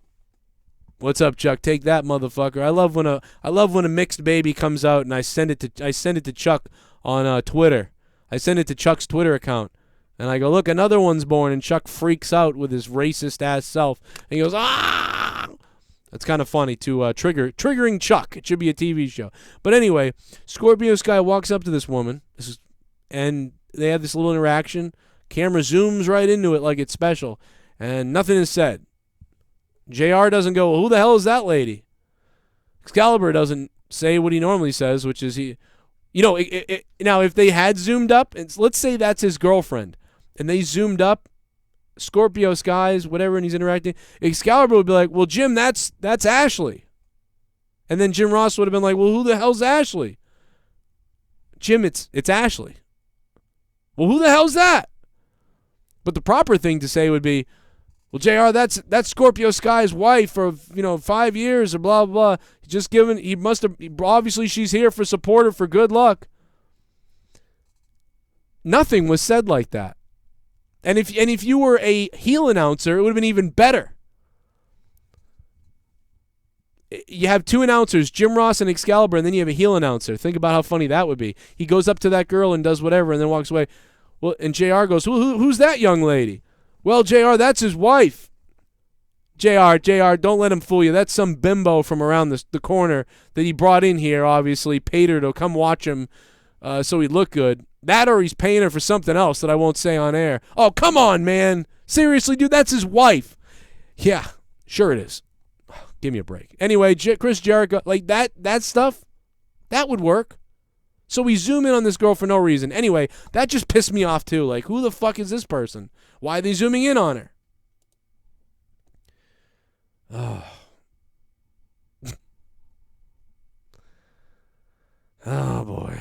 what's up, Chuck? Take that, motherfucker. I love when a mixed baby comes out, and I send it to Chuck on Twitter. I send it to Chuck's Twitter account, and I go, look, another one's born, and Chuck freaks out with his racist ass self, and he goes, ah! That's kind of funny to triggering Chuck. It should be a TV show. But anyway, Scorpio Sky walks up to this woman, and they have this little interaction. Camera zooms right into it like it's special, and nothing is said. JR doesn't go, well, who the hell is that lady? Excalibur doesn't say what he normally says, which is now if they had zoomed up, and let's say that's his girlfriend, and they zoomed up, Scorpio skies, whatever, and he's interacting, Excalibur would be like, well, Jim, that's Ashley. And then Jim Ross would have been like, well, who the hell's Ashley? Jim, it's Ashley. Well, who the hell's that? But the proper thing to say would be, well, JR, that's Scorpio Sky's wife for 5 years or blah blah blah. Obviously she's here for support or for good luck. Nothing was said like that. And if you were a heel announcer, it would have been even better. You have two announcers, Jim Ross and Excalibur, and then you have a heel announcer. Think about how funny that would be. He goes up to that girl and does whatever and then walks away. Well, and JR goes, well, who's that young lady? Well, JR, that's his wife. JR, don't let him fool you. That's some bimbo from around the corner that he brought in here, obviously, paid her to come watch him so he'd look good. That or he's paying her for something else that I won't say on air. Oh, come on, man. Seriously, dude, that's his wife. Yeah, sure it is. Give me a break. Anyway, Chris Jericho, like that stuff, that would work. So we zoom in on this girl for no reason. Anyway, that just pissed me off too. Like, who the fuck is this person? Why are they zooming in on her? Oh. Oh, boy.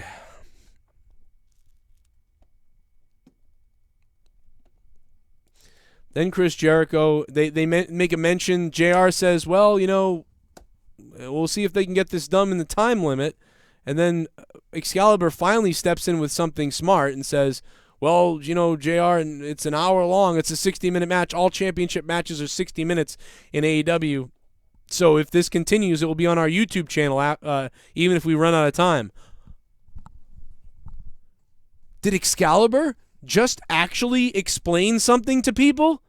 Then Chris Jericho, they make a mention. JR says, well, we'll see if they can get this done in the time limit. And then Excalibur finally steps in with something smart and says, well, JR, and it's an hour long. It's a 60-minute match. All championship matches are 60 minutes in AEW. So if this continues, it will be on our YouTube channel, even if we run out of time. Did Excalibur just actually explain something to people?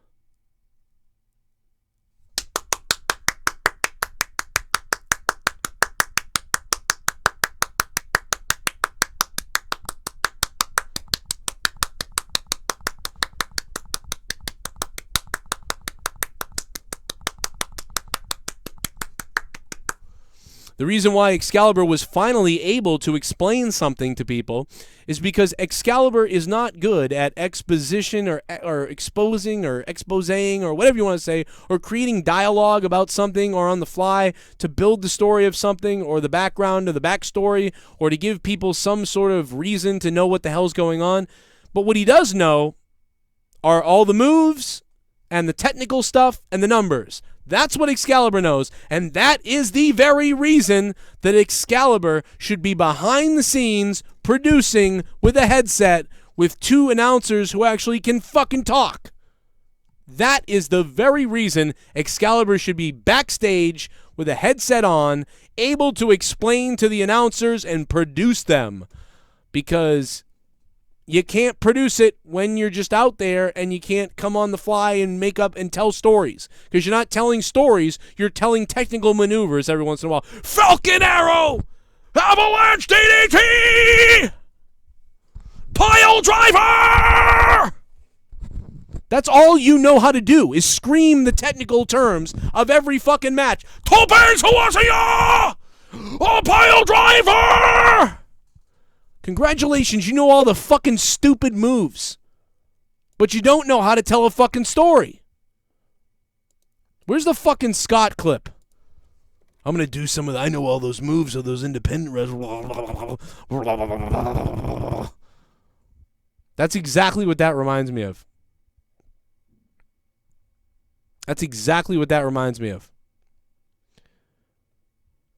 The reason why Excalibur was finally able to explain something to people is because Excalibur is not good at exposition or exposing or exposing or whatever you want to say, or creating dialogue about something or on the fly to build the story of something or the background or the backstory or to give people some sort of reason to know what the hell's going on. But what he does know are all the moves and the technical stuff and the numbers. That's what Excalibur knows, and that is the very reason that Excalibur should be behind the scenes producing with a headset with two announcers who actually can fucking talk. That is the very reason Excalibur should be backstage with a headset on, able to explain to the announcers and produce them. Because you can't produce it when you're just out there, and you can't come on the fly and make up and tell stories. Because you're not telling stories, you're telling technical maneuvers every once in a while. Falcon Arrow! Avalanche DDT! Pile Driver! That's all you know how to do, is scream the technical terms of every fucking match. Tope Suwashia! Oh, Pile Driver! Congratulations, you know all the fucking stupid moves. But you don't know how to tell a fucking story. Where's the fucking Scott clip? I'm going to do some of the, I know all those moves of those independent wrestlers. That's exactly what that reminds me of. That's exactly what that reminds me of.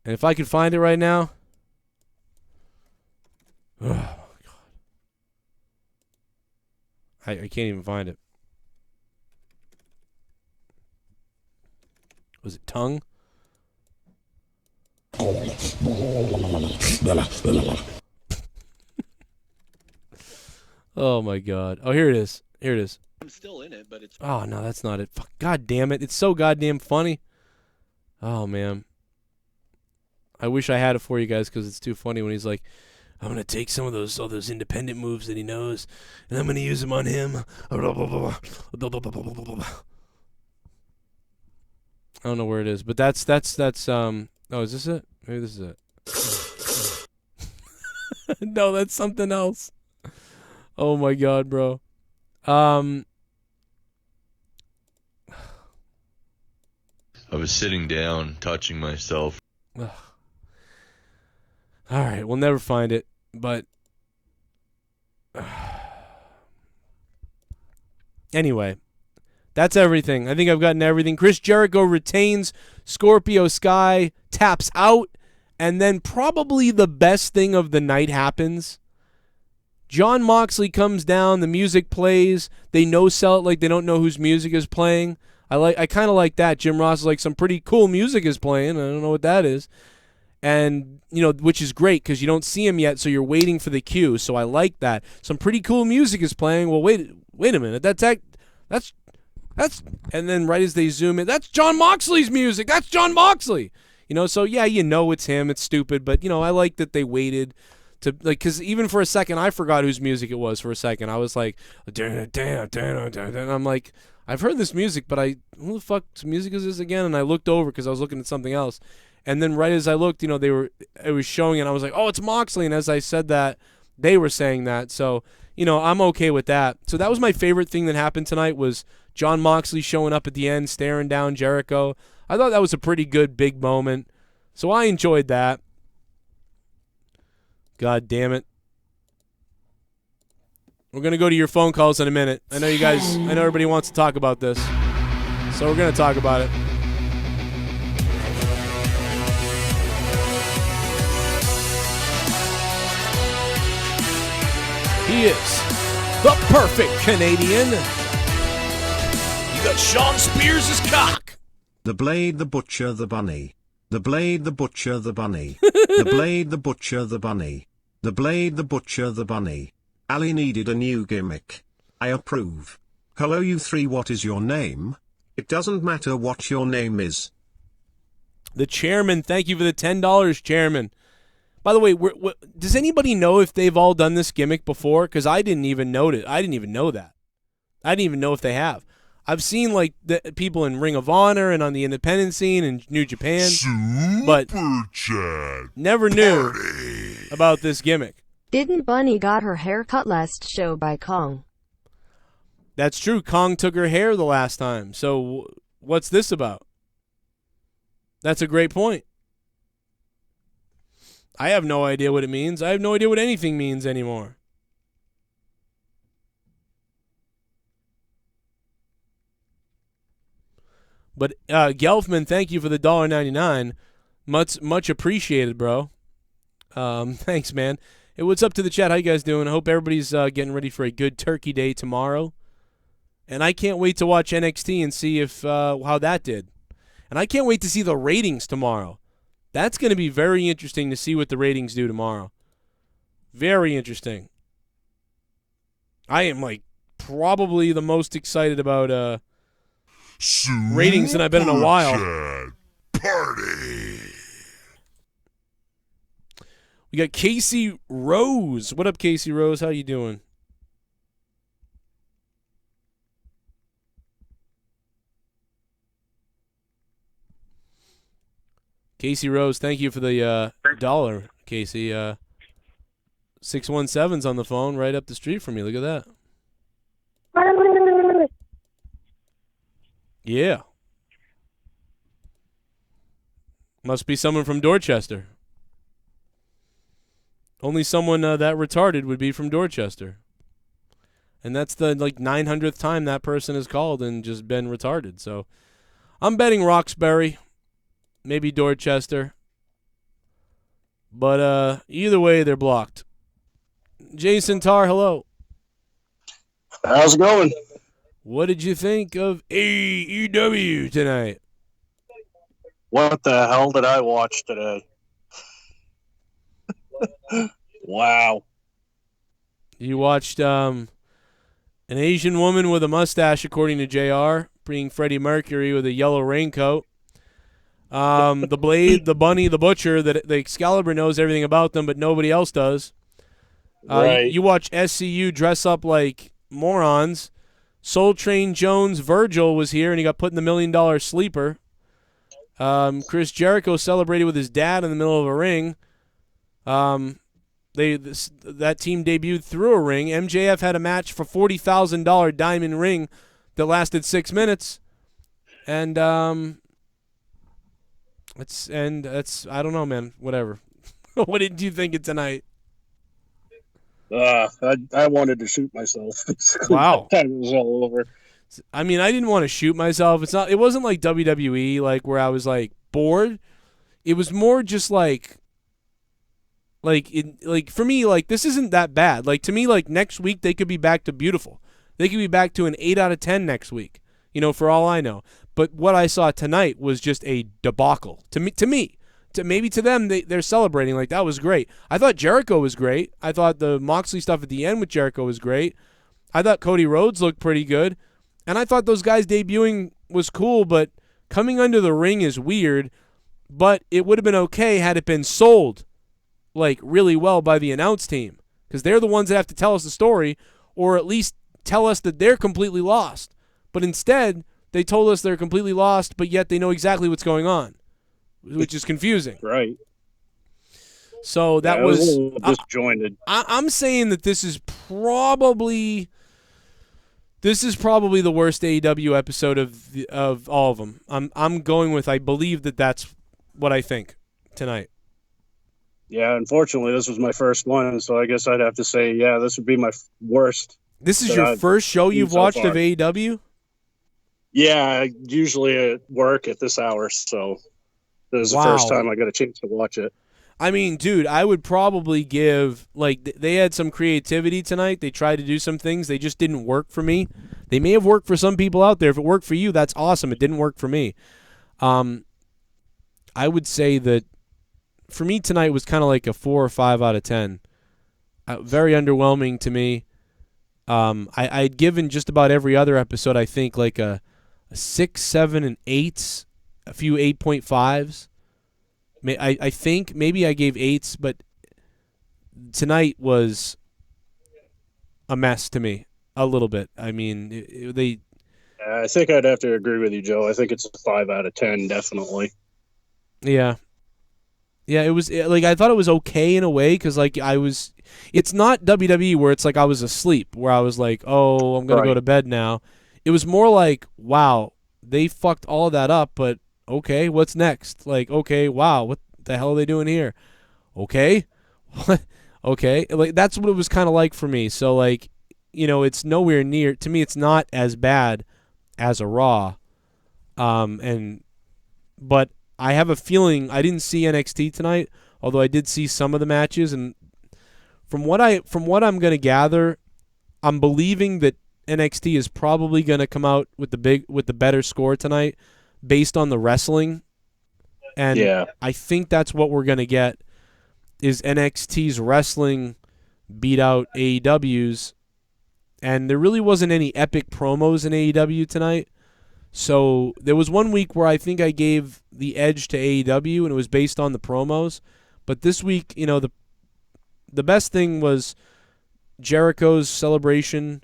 And if I could find it right now. Oh, my God. I can't even find it. Was it tongue? Oh, my God. Oh, here it is. Here it is.
I'm still in it, but it's...
Oh, no, that's not it. Fuck, God damn it. It's so goddamn funny. Oh, man. I wish I had it for you guys because it's too funny when he's like, I'm going to take some of all those independent moves that he knows, and I'm going to use them on him. I don't know where it is, but that's oh, is this it? Maybe this is it. No, that's something else. Oh my God, bro.
I was sitting down, touching myself.
All right, we'll never find it, but anyway, that's everything. I think I've gotten everything. Chris Jericho retains. Scorpio Sky taps out, and then probably the best thing of the night happens. Jon Moxley comes down, the music plays. They no-sell it like they don't know whose music is playing. I kind of like that. Jim Ross is like, some pretty cool music is playing. I don't know what that is. And, which is great because you don't see him yet, so you're waiting for the cue. So I like that. Some pretty cool music is playing. Well, wait a minute. That's and then right as they zoom in, that's Jon Moxley's music. That's Jon Moxley. So yeah, it's him. It's stupid, but I like that they waited to, like, because even for a second I forgot whose music it was. For a second I was like, and I'm like, I've heard this music, but who the fuck's music is this again? And I looked over because I was looking at something else. And then right as I looked, it was showing it. And I was like, oh, it's Moxley. And as I said that, they were saying that. So, I'm okay with that. So that was my favorite thing that happened tonight was Jon Moxley showing up at the end, staring down Jericho. I thought that was a pretty good big moment. So I enjoyed that. God damn it. We're going to go to your phone calls in a minute. I know everybody wants to talk about this. So we're going to talk about it. He is the perfect Canadian. You got Sean Spears' cock.
The Blade, the Butcher, the Bunny. The Blade, the Butcher, the Bunny. The Blade, the Butcher, the Bunny. The Blade, the Butcher, the Bunny. Ali needed a new gimmick. I approve. Hello you three, what is your name? It doesn't matter what your name is.
The chairman, thank you for the $10, chairman. By the way, does anybody know if they've all done this gimmick before? Because I didn't even know it. I didn't even know that. I didn't even know if they have. I've seen like the people in Ring of Honor and on the independent scene in New Japan, but never knew about this gimmick.
Didn't Bunny got her hair cut last show by Kong?
That's true. Kong took her hair the last time. So what's this about? That's a great point. I have no idea what it means. I have no idea what anything means anymore. But Gelfman, thank you for the $1.99. Much appreciated, bro. Thanks, man. Hey, what's up to the chat? How you guys doing? I hope everybody's getting ready for a good Turkey Day tomorrow. And I can't wait to watch NXT and see if how that did. And I can't wait to see the ratings tomorrow. That's going to be very interesting to see what the ratings do tomorrow. Very interesting. I am like probably the most excited about ratings than I've been in a while. Party. We got Casey Rose. What up, Casey Rose? How you doing? Casey Rose, thank you for the dollar, Casey. 617's on the phone right up the street from you. Look at that. Yeah. Must be someone from Dorchester. Only someone that retarded would be from Dorchester. And that's the 900th time that person has called and just been retarded. So I'm betting Roxbury, maybe Dorchester. But either way, they're blocked. Jason Tarr, hello.
How's it going?
What did you think of AEW tonight?
What the hell did I watch today? Wow.
You watched an Asian woman with a mustache, according to JR, being Freddie Mercury with a yellow raincoat. The Blade, the Bunny, the Butcher, that the Excalibur knows everything about them, but nobody else does.
Right.
You watch SCU dress up like morons. Soul Train Jones Virgil was here, and he got put in the $1 Million Sleeper. Chris Jericho celebrated with his dad in the middle of a ring. That team debuted through a ring. MJF had a match for $40,000 diamond ring that lasted 6 minutes, and that's I don't know, man. Whatever. What did you think of tonight?
I wanted to shoot myself.
Wow.
That time it was all over.
I mean, I didn't want to shoot myself. It wasn't like WWE, like where I was like bored. It was more just like for me, like this isn't that bad. Like to me, like next week they could be back to beautiful. They could be back to an 8 out of 10 next week. For all I know. But what I saw tonight was just a debacle. To me. Maybe to them, they're celebrating like that was great. I thought Jericho was great. I thought the Moxley stuff at the end with Jericho was great. I thought Cody Rhodes looked pretty good. And I thought those guys debuting was cool, but coming under the ring is weird. But it would have been okay had it been sold like really well by the announce team, because they're the ones that have to tell us the story, or at least tell us that they're completely lost. But instead, they told us they're completely lost, but yet they know exactly what's going on, which is confusing.
Right.
So that
was a little disjointed.
I'm saying that this is probably the worst AEW episode of all of them. I'm going with, I believe that's what I think tonight.
Yeah, unfortunately, this was my first one, so I guess I'd have to say, yeah, this would be my worst.
This is your first show you've watched of AEW?
Yeah, usually at work at this hour, so this is the first time I got a chance to watch it.
I mean, dude, I would probably give, like, they had some creativity tonight. They tried to do some things. They just didn't work for me. They may have worked for some people out there. If it worked for you, that's awesome. It didn't work for me. I would say that for me tonight was kind of like a 4 or 5 out of 10. Very underwhelming to me. I'd given just about every other episode, I think, like a 6, 7, and 8s, a few 8.5s. I think maybe I gave 8s, but tonight was a mess to me, a little bit. I mean,
I think I'd have to agree with you, Joe. I think it's a 5 out of 10, definitely.
Yeah. Yeah, it was like I thought it was okay in a way, because like it's not WWE where it's like I was asleep, where I was like, oh, I'm gonna go to bed now. It was more like, wow, they fucked all of that up, but okay, what's next? Like, okay, wow, what the hell are they doing here? Okay, what? Okay, like that's what it was kind of like for me. So like, it's nowhere near. To me, it's not as bad as a Raw, but I have a feeling I didn't see NXT tonight, although I did see some of the matches, and from what I'm gonna gather, I'm believing that NXT is probably gonna come out with the better score tonight, based on the wrestling, and yeah. I think that's what we're gonna get, is NXT's wrestling beat out AEW's, and there really wasn't any epic promos in AEW tonight. So there was one week where I think I gave the edge to AEW, and it was based on the promos. But this week, the best thing was Jericho's celebration,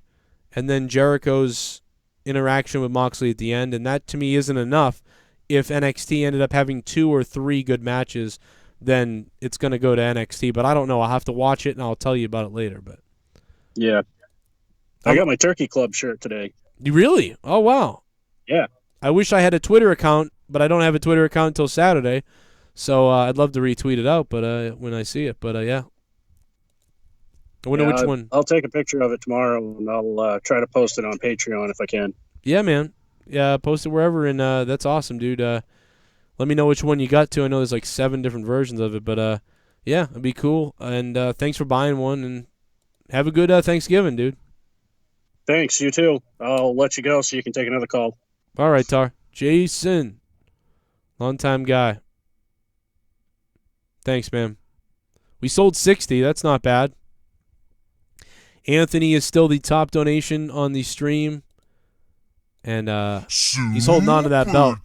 and then Jericho's interaction with Moxley at the end, and that to me isn't enough. If NXT ended up having 2 or 3 good matches, then it's going to go to NXT. But I don't know. I'll have to watch it, and I'll tell you about it later. But
yeah, I got my Turkey Club shirt today.
You really? Oh, wow.
Yeah.
I wish I had a Twitter account, but I don't have a Twitter account until Saturday. So I'd love to retweet it out, but when I see it. But yeah. I wonder which one.
I'll take a picture of it tomorrow, and I'll try to post it on Patreon if I can.
Yeah, man. Yeah, post it wherever, and that's awesome, dude. Let me know which one you got to. I know there's like 7 different versions of it, but yeah, it'd be cool. And thanks for buying one, and have a good Thanksgiving, dude.
Thanks, you too. I'll let you go so you can take another call.
All right, Tarr. Jason, long-time guy. Thanks, man. We sold 60. That's not bad. Anthony is still the top donation on the stream, and he's holding on to that belt.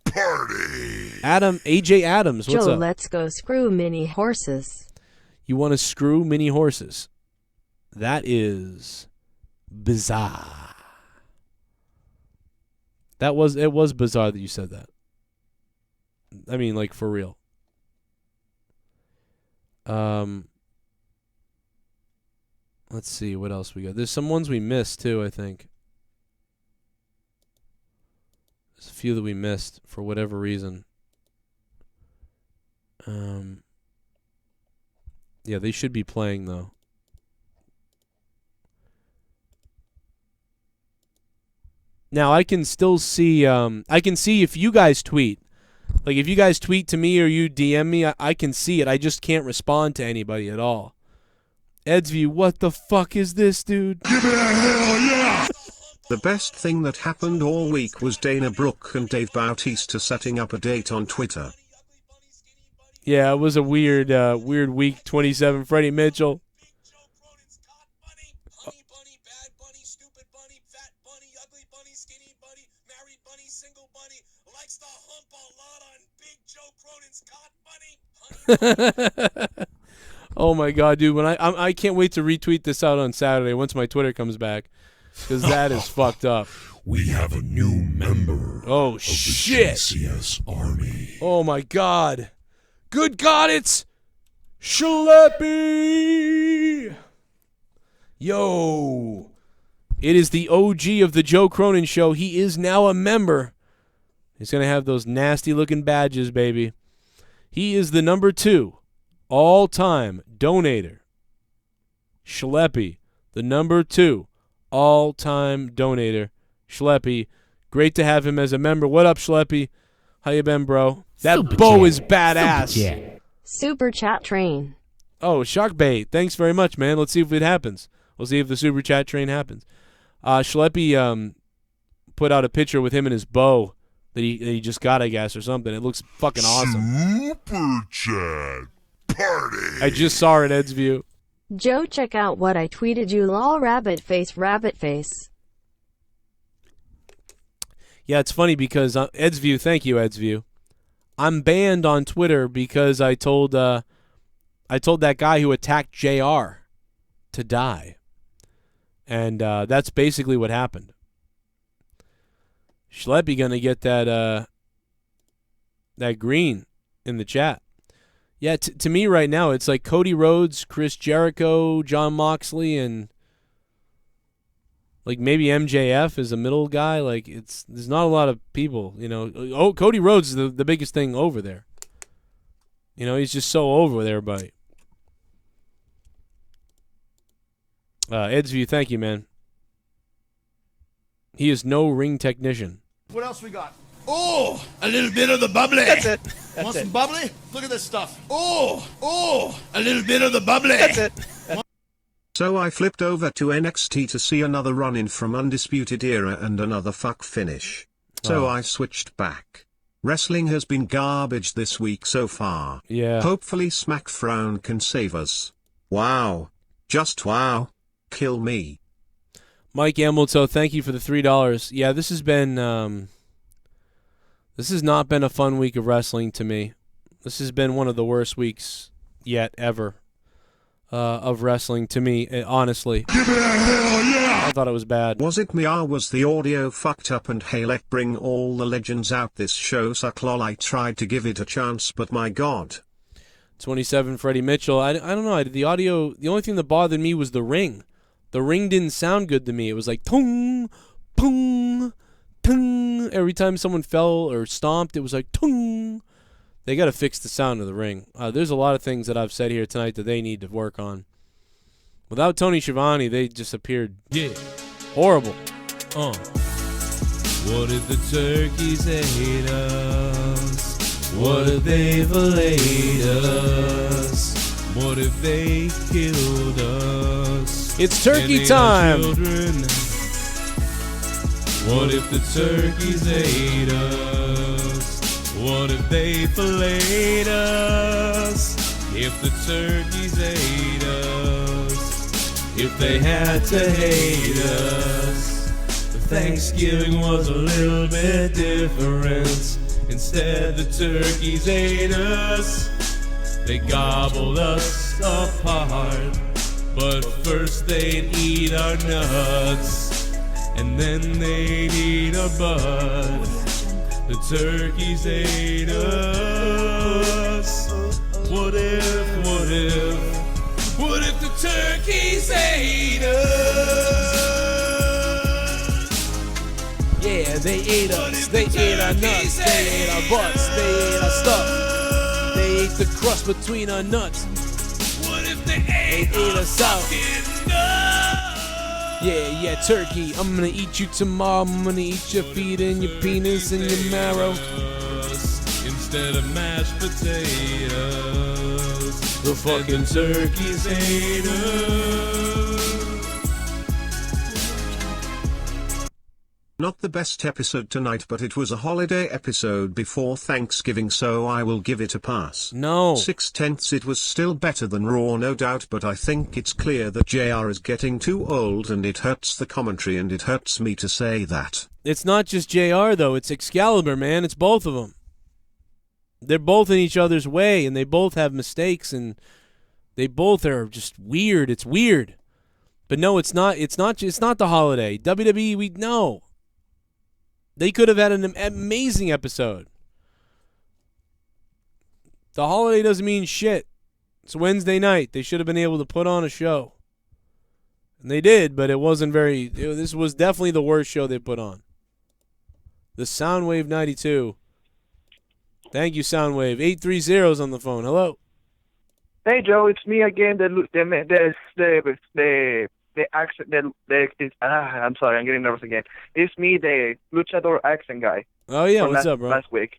Party.
AJ Adams, what's
Joe,
up?
let's go screw mini horses.
You want to screw mini horses. That is bizarre. It was bizarre that you said that. I mean, like, for real. Let's see what else we got. There's some ones we missed too, I think. There's a few that we missed for whatever reason. Yeah, they should be playing though. Now I can still see I can see if you guys tweet. Like if you guys tweet to me or you DM me, I can see it. I just can't respond to anybody at all. Ed's View, what the fuck is this, dude?
Give it a hell yeah!
The best thing that happened all week was Dana Brooke and Dave Bautista setting up a date on Twitter.
Yeah, it was a weird week. 27, Freddie Mitchell. Oh my god, dude! When I can't wait to retweet this out on Saturday once my Twitter comes back, because that is fucked up.
We have a new member.
Oh
of
shit!
The JCS Army.
Oh my god! Good God, it's Schleppy! Yo! It is the OG of the Joe Cronin Show. He is now a member. He's gonna have those nasty looking badges, baby. He is the number 2 all-time donator. Schleppy, the number 2 all-time donator. Schleppy, great to have him as a member. What up, Schleppy? How you been, bro? That
Super
bow
chat.
is badass.
Super chat train.
Oh, Shark Bait. Thanks very much, man. Let's see if it happens. We'll see if the super chat train happens. Schleppy put out a picture with him and his bow that he just got, I guess, or something. It looks fucking awesome.
Super chat party.
I just saw it at Ed's View.
Joe, check out what I tweeted you, lol, rabbit face, rabbit face.
Yeah, it's funny because Ed's View, thank you, Ed's View. I'm banned on Twitter because I told that guy who attacked JR to die. And that's basically what happened. Schleppy gonna get that green in the chat. Yeah, to me right now, it's like Cody Rhodes, Chris Jericho, John Moxley, and like maybe MJF is a middle guy. Like there's not a lot of people, you know. Oh, Cody Rhodes is the biggest thing over there. You know, he's just so over with everybody. Ed's View, thank you, man. He is no ring technician.
What else we got?
Oh, a little bit of the bubbly.
That's it. Want some bubbly? Look at this stuff.
Oh, a little bit of the bubbly.
That's it.
So I flipped over to NXT to see another run-in from Undisputed Era and another fuck finish. So I switched back. Wrestling has been garbage this week so far.
Yeah.
Hopefully Smack Frown can save us. Wow. Just wow. Kill me.
Mike Amilto, thank you for the $3. Yeah, this has not been a fun week of wrestling to me. This has been one of the worst weeks yet ever of wrestling to me, honestly.
Give it a hell yeah!
I thought it was bad.
Was it me or was the audio fucked up and hey, let bring all the legends out, this show suck lol. I tried to give it a chance but my god.
27, Freddie Mitchell. I don't know. The audio, the only thing that bothered me was the ring. The ring didn't sound good to me. It was like tung, pung, tung. Every time someone fell or stomped, it was like tung. They got to fix the sound of the ring. There's a lot of things that I've said here tonight that they need to work on. Without Tony Schiavone, they just appeared horrible.
What if the turkeys hate us? What if they filleted us? What if they killed us?
It's turkey time!
What if the turkeys ate us? What if they filleted us? If the turkeys ate us, if they had to hate us, the Thanksgiving was a little bit different. Instead, the turkeys ate us. They gobbled us apart, but first they'd eat our nuts, and then they'd eat our butt. The turkeys ate us. What if the turkeys ate us?
Yeah, they ate us. They ate our nuts. They ate our butts. They ate our stuff. They ate the crust between our nuts.
What if they ate
us out? Yeah, turkey. I'm gonna eat you tomorrow. I'm gonna eat your feet and your penis and your marrow.
Instead of mashed potatoes,
the fucking turkeys
ate us.
Not the best episode tonight, but it was a holiday episode before Thanksgiving, so I will give it a pass.
No.
6/10. It was still better than Raw, no doubt, but I think it's clear that JR is getting too old, and it hurts the commentary, and it hurts me to say that.
It's not just JR, though. It's Excalibur, man. It's both of them. They're both in each other's way, and they both have mistakes, and they both are just weird. It's weird. But no, it's not the holiday. WWE, we know. They could have had an amazing episode. The holiday doesn't mean shit. It's Wednesday night. They should have been able to put on a show. And they did, but it wasn't very... This was definitely the worst show they put on. The Soundwave 92. Thank you, Soundwave. 830's on the phone. Hello.
Hey, Joe. It's me again. The accent. I'm sorry. I'm getting nervous again. It's me, the luchador accent guy.
Oh yeah, what's up, bro?
Last week.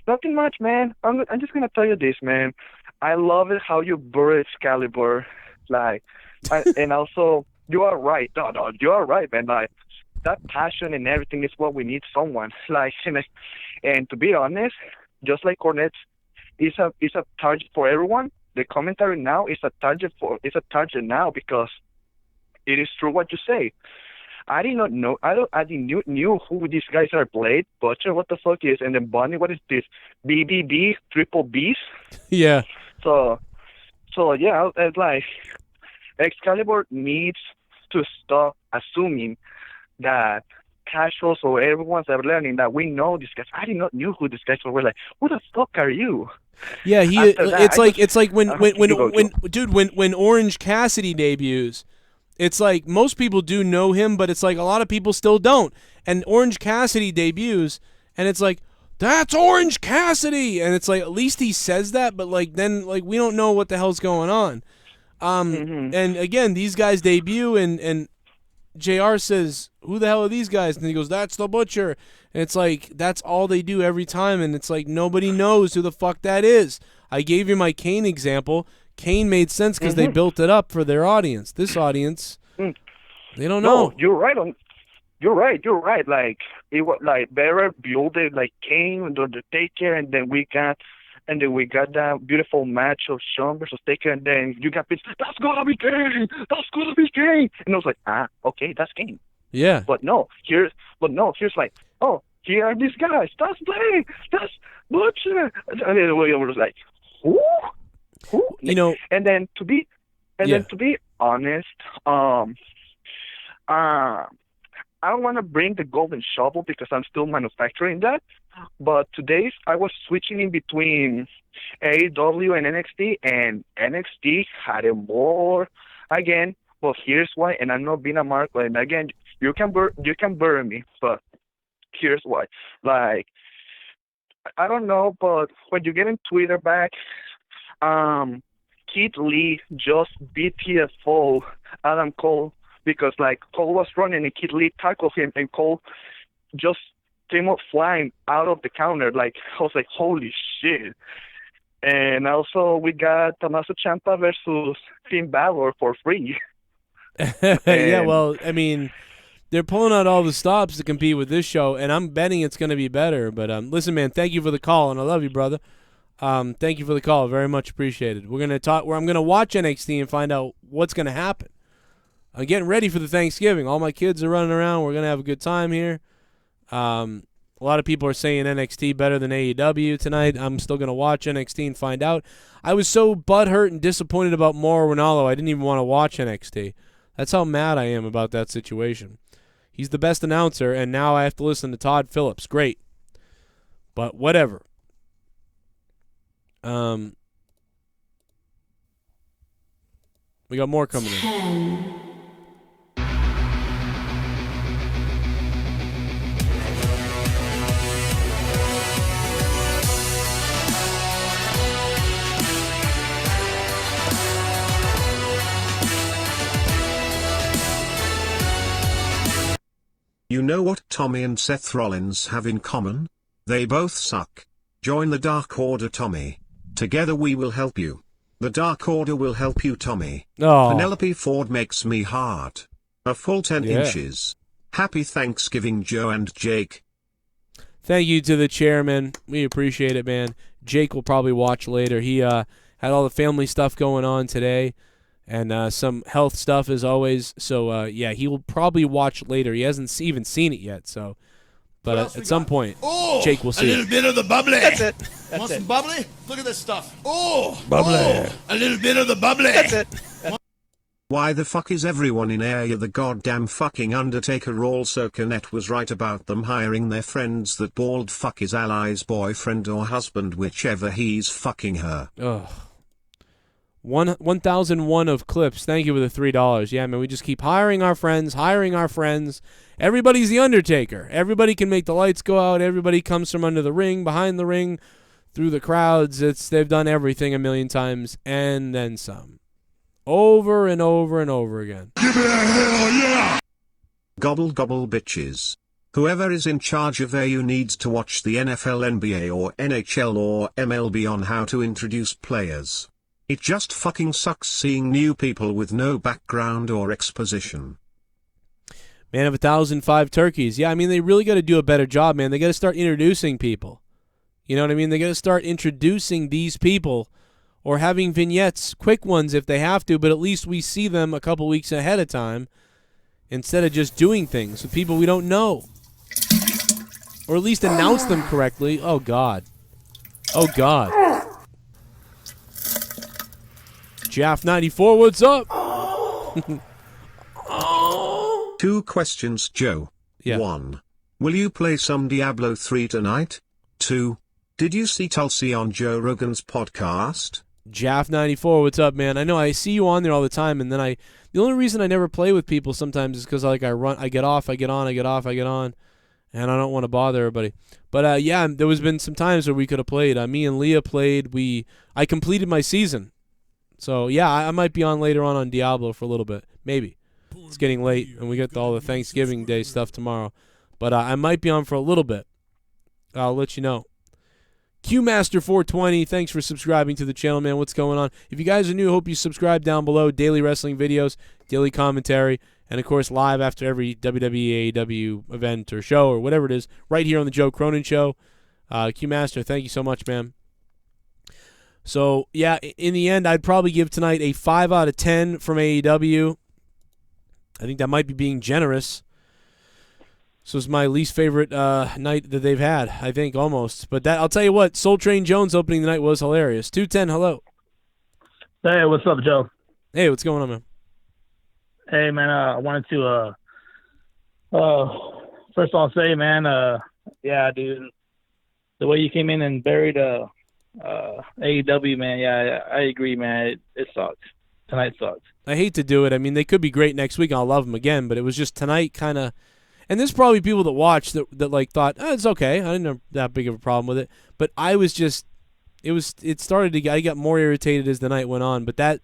Nothing much, man. I'm just gonna tell you this, man. I love it how you buried Excalibur, and also you are right. No, you are right, man. Like that passion and everything is what we need. Someone and to be honest, just like Cornette is a target for everyone. The commentary now is a target now because it is true what you say. I did not know. I didn't knew who these guys are. Blade, Butcher, what the fuck is, and then Bunny, what is this? BBB, triple Bs.
Yeah.
So yeah, it's like Excalibur needs to stop assuming that casuals or everyone's ever learning that we know these guys. I did not knew who these guys were. We're like, who the fuck are you?
Yeah, it's like when Orange Cassidy debuts. It's like most people do know him, but it's like a lot of people still don't. And Orange Cassidy debuts, and it's like, that's Orange Cassidy, and it's like at least he says that, but like then like we don't know what the hell's going on. And again, these guys debut, and JR says, who the hell are these guys? And he goes, that's the Butcher. And it's like, that's all they do every time, and it's like nobody knows who the fuck that is. I gave you my Kane example. Kane made sense because they built it up for their audience. This audience, they don't know.
No, you're right. You're right. Like it was like better build it like Kane and the Taker, and then we got that beautiful match of Shawn versus Taker, and then you got pissed. That's gonna be Kane. And I was like, okay, that's Kane.
Yeah.
But here's like, oh, here are these guys. That's Blade. That's Butcher. And then we were like, who?
You know.
And then to be honest, I don't want to bring the golden shovel because I'm still manufacturing that. But today I was switching in between AEW and NXT, and NXT had a more again. Well, here's why, and I'm not being a mark. And again, you can bury me, but here's why. Like, I don't know, but when you get in Twitter back, Keith Lee just BTFO Adam Cole because like Cole was running and Keith Lee tackled him, and Cole just came up flying out of the counter. Like I was like, holy shit. And also we got Tommaso Ciampa versus Finn Balor for free.
Yeah, well, I mean, they're pulling out all the stops to compete with this show, and I'm betting it's going to be better. But listen, man, thank you for the call, and I love you, brother. Thank you for the call, very much appreciated. We're gonna talk. I'm gonna watch NXT and find out what's gonna happen. I'm getting ready for the Thanksgiving. All my kids are running around. We're gonna have a good time here. A lot of people are saying NXT better than AEW tonight. I'm still going to watch NXT and find out. I was so butthurt and disappointed about Mauro Ranallo, I didn't even want to watch NXT. That's how mad I am about that situation. He's the best announcer, and now I have to listen to Todd Phillips. Great. But whatever. We got more coming in.
You know what Tommy and Seth Rollins have in common? They both suck. Join the Dark Order, Tommy. Together we will help you. The Dark Order will help you, Tommy.
Oh.
Penelope Ford makes me hard. A full 10 inches. Happy Thanksgiving, Joe and Jake.
Thank you to the chairman. We appreciate it, man. Jake will probably watch later. He had all the family stuff going on today and some health stuff as always. So, yeah, he will probably watch later. He hasn't even seen it yet. So, but at some point, Jake will see
a little bit of the bubbly.
That's it.
Want some bubbly? Look at this stuff.
Bubbly.
A little bit of the bubbly.
That's it.
Why the fuck is everyone in area the goddamn fucking Undertaker? Also, Cornette was right about them hiring their friends. That bald fuck is ally's boyfriend or husband, whichever he's fucking her.
Ugh. 1,001 of clips. Thank you for the $3. Yeah, man, we just keep hiring our friends. Everybody's the Undertaker. Everybody can make the lights go out. Everybody comes from under the ring, behind the ring, through the crowds. They've done everything a million times and then some. Over and over and over again.
Give me a hell yeah!
Gobble gobble bitches. Whoever is in charge of AU needs to watch the NFL, NBA or NHL or MLB on how to introduce players. It just fucking sucks seeing new people with no background or exposition.
Man of 1,005 turkeys. Yeah, I mean, they really got to do a better job, man. They got to start introducing people. You know what I mean? They got to start introducing these people or having vignettes, quick ones if they have to, but at least we see them a couple weeks ahead of time instead of just doing things with people we don't know. Or at least announce them correctly. Oh, God. Oh, God. Jaff94, what's up?
2 questions, Joe.
Yeah.
1. Will you play some Diablo 3 tonight? 2. Did you see Tulsi on Joe Rogan's podcast?
Jaff94, what's up, man? I know I see you on there all the time, and then the only reason I never play with people sometimes is because I get off, I get on, I get off, I get on, and I don't want to bother everybody. But yeah, there was been some times where we could have played. Me and Leah played. I completed my season. So, yeah, I might be on later on Diablo for a little bit. Maybe. It's getting late, and we got all the Thanksgiving Day stuff tomorrow. But I might be on for a little bit. I'll let you know. QMaster420, thanks for subscribing to the channel, man. What's going on? If you guys are new, hope you subscribe down below. Daily wrestling videos, daily commentary, and, of course, live after every WWE, AEW event or show or whatever it is, right here on the Joe Cronin Show. QMaster, thank you so much, man. So, yeah, in the end, I'd probably give tonight a 5 out of 10 from AEW. I think that might be being generous. So it's my least favorite night that they've had, I think, almost. But that I'll tell you what, Soul Train Jones opening the night was hilarious. 210, hello.
Hey, what's up, Joe?
Hey, what's going on, man?
Hey, man, I wanted to, first I'll say, man, yeah, dude, the way you came in and buried AEW, man, yeah, I agree, man. It sucks. Tonight sucks.
I hate to do it. I mean, they could be great next week, and I'll love them again, but it was just tonight kind of... And there's probably people that watched that like thought, it's okay. I didn't have that big of a problem with it. But I was just... It started to... I got more irritated as the night went on, but that...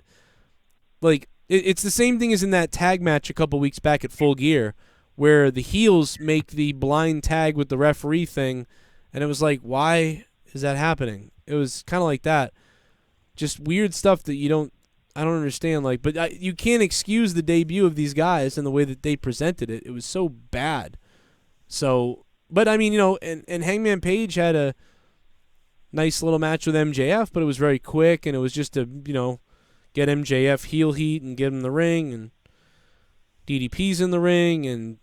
Like, it's the same thing as in that tag match a couple weeks back at Full Gear, where the heels make the blind tag with the referee thing, and it was like, why is that happening? It was kind of like that. Just weird stuff that I don't understand. Like, but you can't excuse the debut of these guys and the way that they presented it. It was so bad. So, but I mean, and Hangman Page had a nice little match with MJF, but it was very quick, and it was just to, get MJF heel heat and get him in the ring, and DDP's in the ring, and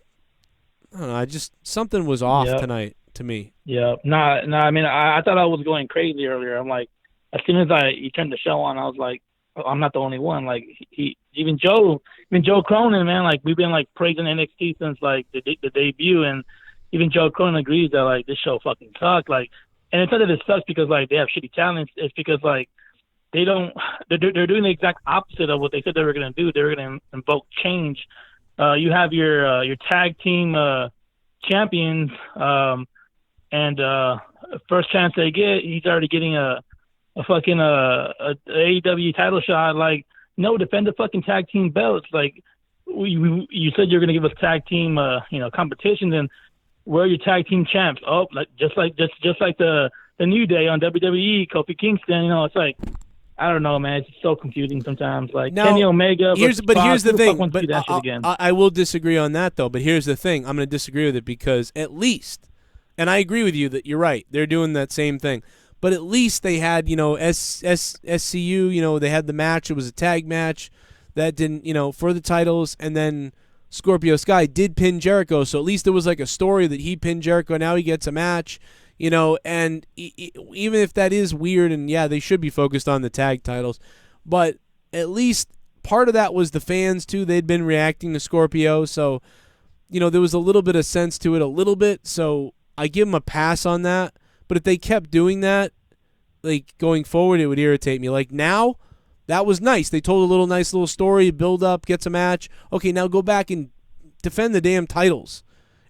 I don't know, something was off tonight. to me.
Yeah, no. I mean, I thought I was going crazy earlier. I'm like, as soon as you turned the show on, I was like, oh, I'm not the only one. Like, even Joe Cronin, man. Like, we've been like praising NXT since like the debut, and even Joe Cronin agrees that like this show fucking sucked. Like, and it's not that it sucks because like they have shitty talents. It's because like they're doing the exact opposite of what they said they were gonna do. They were gonna invoke change. You have your tag team champions, and first chance they get, he's already getting a fucking AEW title shot. Like, no, defend the fucking tag team belts. Like, you said you're gonna give us tag team competitions, and where are your tag team champs? Oh, like just like the New Day on WWE, Kofi Kingston. It's like, I don't know, man. It's so confusing sometimes. Like, now, Kenny Omega.
Here's the thing. But
I
I will disagree on that, though. But here's the thing. I'm going to disagree with it because at least, and I agree with you that you're right. They're doing that same thing. But at least they had, SCU, they had the match. It was a tag match that didn't, for the titles. And then Scorpio Sky did pin Jericho. So at least there was like a story that he pinned Jericho. Now he gets a match. And even if that is weird, and yeah, they should be focused on the tag titles, but at least part of that was the fans too. They'd been reacting to Scorpio, so there was a little bit of sense to it, a little bit. So I give them a pass on that. But if they kept doing that, like going forward, it would irritate me. Like now, that was nice. They told a nice little story, build up, gets a match. Okay, now go back and defend the damn titles.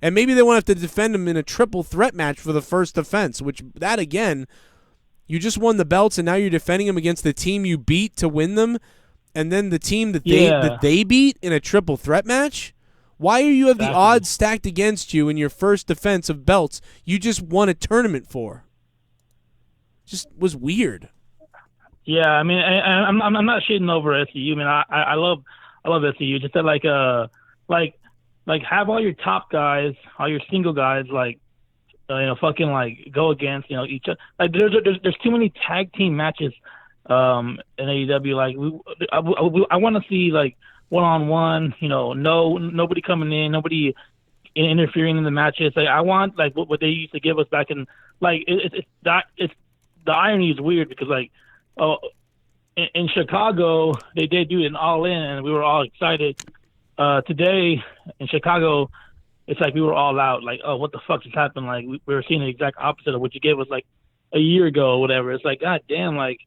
And maybe they won't have to defend them in a triple threat match for the first defense, which that, again, you just won the belts, and now you're defending them against the team you beat to win them, and then the team that they beat in a triple threat match? Why are you have the odds stacked against you in your first defense of belts you just won a tournament for? Just was weird.
Yeah, I mean, I'm not shitting over SCU. I mean, I love SCU. Just that like have all your top guys, all your single guys, fucking like go against each other. Like there's too many tag team matches in AEW. Like I want to see like 1-on-1. Nobody coming in, nobody interfering in the matches. Like I want like what they used to give us back in like it's the irony is weird because like in Chicago they did do an all in and we were all excited. Today in Chicago, it's like we were all out. Like, oh, what the fuck just happened? Like, we were seeing the exact opposite of what you gave us like a year ago or whatever. It's like, god damn, like,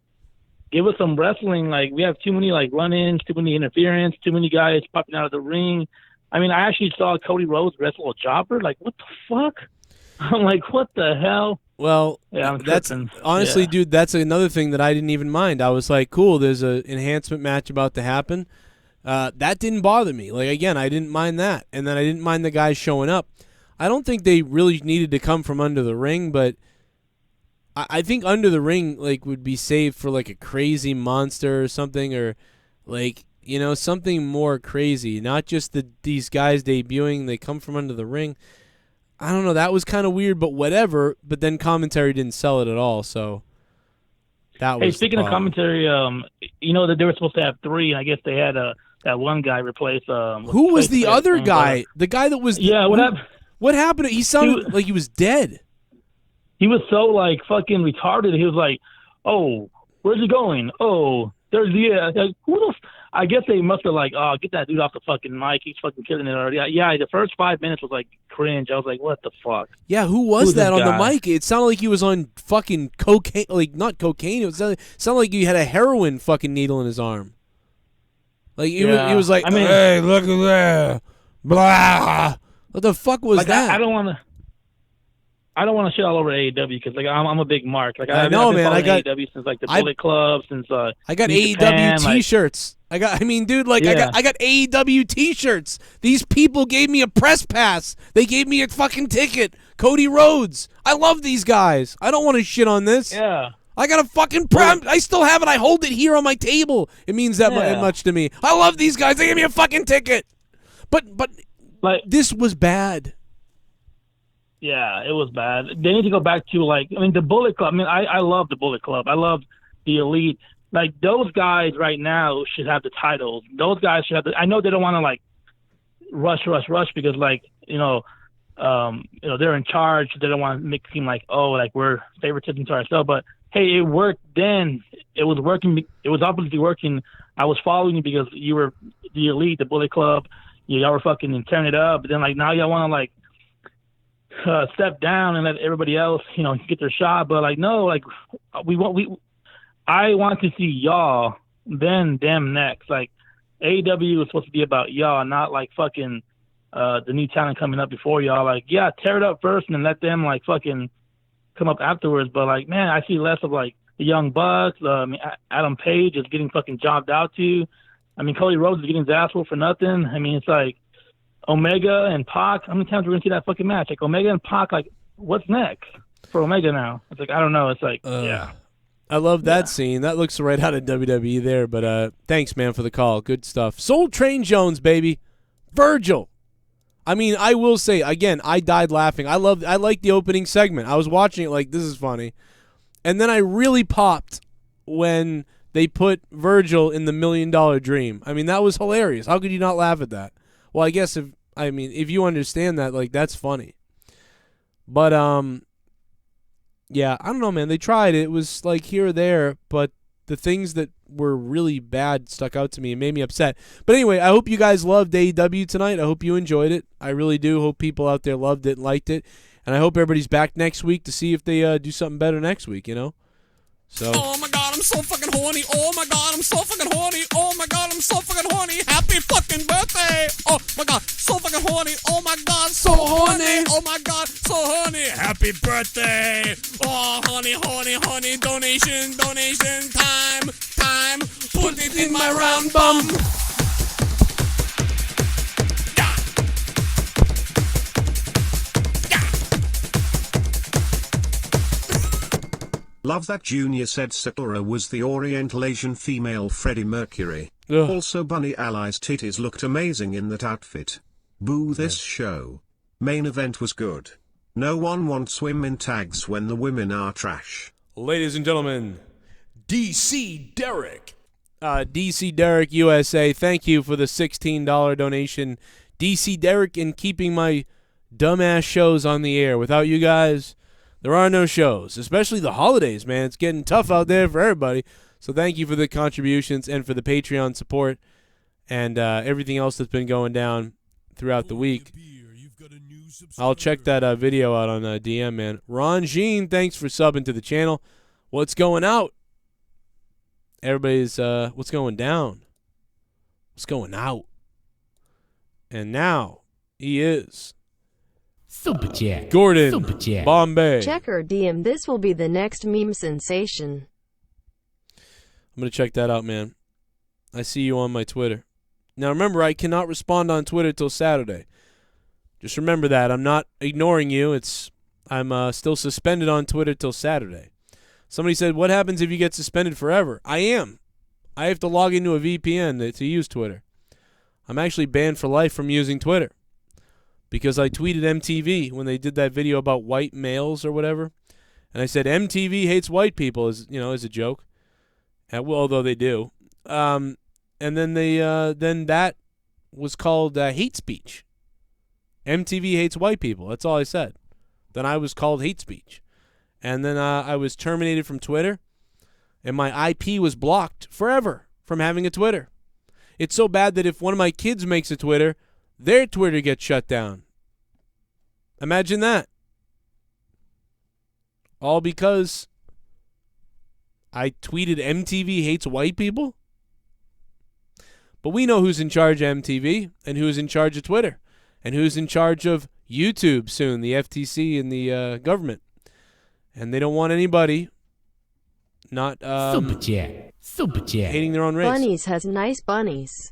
give us some wrestling. Like, we have too many like run-ins, too many interference, too many guys popping out of the ring. I mean, I actually saw Cody Rhodes wrestle a jobber. Like, what the fuck? I'm like, what the hell?
Well,
yeah,
that's honestly, dude, that's another thing that I didn't even mind. I was like, cool, there's an enhancement match about to happen. That didn't bother me. Like, again, I didn't mind that. And then I didn't mind the guys showing up. I don't think they really needed to come from under the ring, but I think under the ring, like, would be saved for, like, a crazy monster or something, or, like, something more crazy. Not just these guys debuting, they come from under the ring. I don't know. That was kind of weird, but whatever. But then commentary didn't sell it at all, so that was
Hey, speaking of commentary, that they were supposed to have 3, and I guess they had that one guy replace.
Who was the other guy? The guy that was.
Yeah, what happened?
What happened? He sounded like he was dead.
He was so like fucking retarded. He was like, "Oh, where's he going? Oh, there's like, who the? I guess they must have like, oh, get that dude off the fucking mic. He's fucking killing it already." Yeah. The first 5 minutes was like cringe. I was like, what the fuck?
Yeah, who was that on the mic? It sounded like he was on fucking cocaine, like not cocaine. It sounded like he had a heroin fucking needle in his arm. Like he was like, hey, look at that, blah. What the fuck was that?
I don't want to shit all over AEW because like I'm a big mark. Like
I know, man. I got
AEW since like the Bullet Club, since
I got AEW Japan, T-shirts. I got AEW T-shirts. These people gave me a press pass. They gave me a fucking ticket. Cody Rhodes. I love these guys. I don't want to shit on this.
Yeah.
I got a fucking I still have it. I hold it here on my table. It means that much to me. I love these guys. They gave me a fucking ticket. But
like
this was bad.
Yeah, it was bad. They need to go back to the Bullet Club. I mean, I love the Bullet Club. I love the Elite. Like those guys right now should have the titles. Those guys should have I know they don't want to like rush because they're in charge. They don't want to make it seem like, oh, like we're favoritism to ourselves. But hey, it worked then. It was working. It was obviously working. I was following you because you were the elite, the Bullet Club. Y'all were fucking tearing it up. But then like now y'all want to like step down and let everybody else, get their shot. But like no, like I want to see y'all, then them next. Like AEW is supposed to be about y'all, not like fucking the new talent coming up before y'all. Like yeah, tear it up first and then let them like fucking come up afterwards. But like man, I see less of like the Young Bucks. Adam Page is getting fucking jobbed out to. I mean, Cody Rhodes is getting his ass whooped for nothing. I mean, it's like Omega and Pac. How many times we're gonna see that fucking match? Like Omega and Pac. Like, what's next for Omega now? It's like I don't know. It's like yeah.
I love that scene. That looks right out of WWE there. But thanks, man, for the call. Good stuff. Soul Train Jones, baby. Virgil. I mean, I will say again, I died laughing. I like the opening segment. I was watching it like this is funny, and then I really popped when they put Virgil in the $1 Million Dream. I mean, that was hilarious. How could you not laugh at that? Well, I guess if you understand that, like, that's funny. But, yeah, I don't know, man. They tried. It was, like, here or there, but the things that were really bad stuck out to me and made me upset. But anyway, I hope you guys loved AEW tonight. I hope you enjoyed it. I really do. Hope people out there loved it and liked it. And I hope everybody's back next week to see if they do something better next week, So.
Oh my god, I'm so fucking horny. Oh my god, I'm so fucking horny. Oh my god, I'm so fucking horny. Happy fucking birthday. Oh my god, so fucking horny. Oh my god, so horny. Oh my god, so horny. Happy birthday. Oh, honey, honey, honey. Donation, donation. Time. Put it in my round bum.
Love that Junior said Steller was the Oriental Asian female Freddie Mercury.
Ugh.
Also Bunny Ally's titties looked amazing in that outfit. Boo this show. Main event was good. No one wants women tags when the women are trash.
Ladies and gentlemen, DC Derek. DC Derek USA, thank you for the $16 donation. DC Derek in keeping my dumbass shows on the air. Without you guys, there are no shows, especially the holidays, man. It's getting tough out there for everybody. So thank you for the contributions and for the Patreon support and everything else that's been going down throughout the week. I'll check that video out on DM, man. Ron Jean, thanks for subbing to the channel. What's going out? Everybody's, what's going down? What's going out? And now, he is...
Super Chat.
Gordon
Super Chat.
Bombay.
Check or DM. This will be the next meme sensation.
I'm going to check that out, man. I see you on my Twitter. Now, remember, I cannot respond on Twitter till Saturday. Just remember that. I'm not ignoring you. I'm still suspended on Twitter till Saturday. Somebody said, what happens if you get suspended forever? I am. I have to log into a VPN to use Twitter. I'm actually banned for life from using Twitter. Because I tweeted MTV when they did that video about white males or whatever. And I said, MTV hates white people, as a joke. Although they do. And then then that was called hate speech. MTV hates white people. That's all I said. Then I was called hate speech. And then I was terminated from Twitter. And my IP was blocked forever from having a Twitter. It's so bad that if one of my kids makes a Twitter, their Twitter gets shut down. Imagine that. All because I tweeted MTV hates white people? But we know who's in charge of MTV and who's in charge of Twitter and who's in charge of YouTube soon, the FTC and the government. And they don't want anybody not
Super Chat. Super Chat.
hating their own race.
Bunnies has nice bunnies.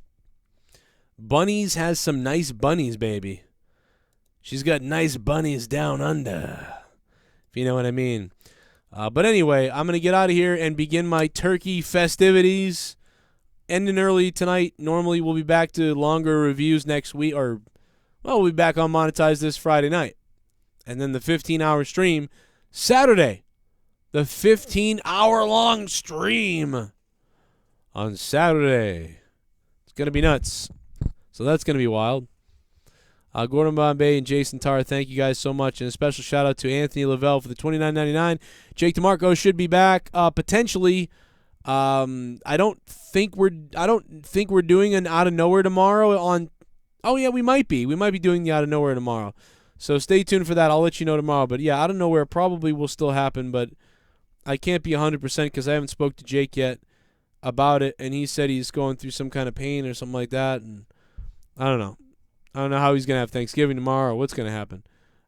Bunnies has some nice bunnies, baby. She's got nice bunnies down under, if you know what I mean. But anyway, I'm going to get out of here and begin my turkey festivities. Ending early tonight. Normally, we'll be back to longer reviews next week. We'll be back on Monetize this Friday night. And then the 15-hour stream Saturday. The 15-hour-long stream on Saturday. It's going to be nuts. So that's going to be wild. Gordon Bombay and Jason Tarr, thank you guys so much. And a special shout out to Anthony Lavelle for the $29.99. Jake DeMarco should be back potentially. I don't think we're doing an Out of Nowhere tomorrow on. Oh yeah, we might be. We might be doing the Out of Nowhere tomorrow. So stay tuned for that. I'll let you know tomorrow. But yeah, Out of Nowhere probably will still happen, but I can't be 100% because I haven't spoke to Jake yet about it, and he said he's going through some kind of pain or something like that, and I don't know. I don't know how he's going to have Thanksgiving tomorrow or what's going to happen.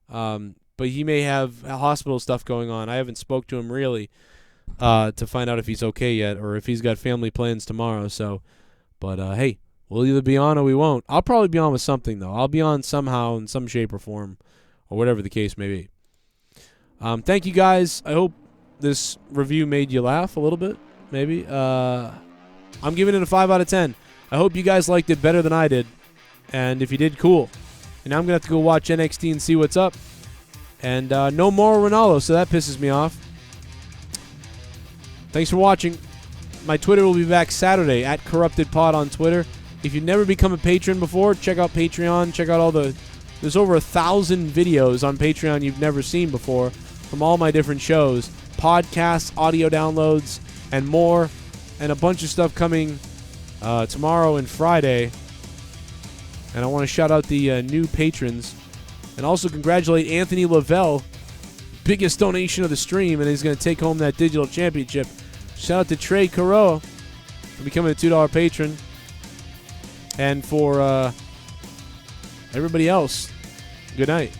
But he may have hospital stuff going on. I haven't spoke to him really to find out if he's okay yet or if he's got family plans tomorrow. So, but hey, we'll either be on or we won't. I'll probably be on with something, though. I'll be on somehow in some shape or form or whatever the case may be. Thank you, guys. I hope this review made you laugh a little bit, maybe. I'm giving it a 5 out of 10. I hope you guys liked it better than I did. And if you did, cool. And now I'm going to have to go watch NXT and see what's up. And no more Ronaldo, so that pisses me off. Thanks for watching. My Twitter will be back Saturday at CorruptedPod on Twitter. If you've never become a patron before, check out Patreon. Check out all the... There's over 1,000 videos on Patreon you've never seen before from all my different shows. Podcasts, audio downloads, and more. And a bunch of stuff coming tomorrow and Friday. And I want to shout out the new patrons. And also congratulate Anthony Lavelle. Biggest donation of the stream. And he's going to take home that digital championship. Shout out to Trey Coroa for becoming a $2 patron. And for everybody else, good night.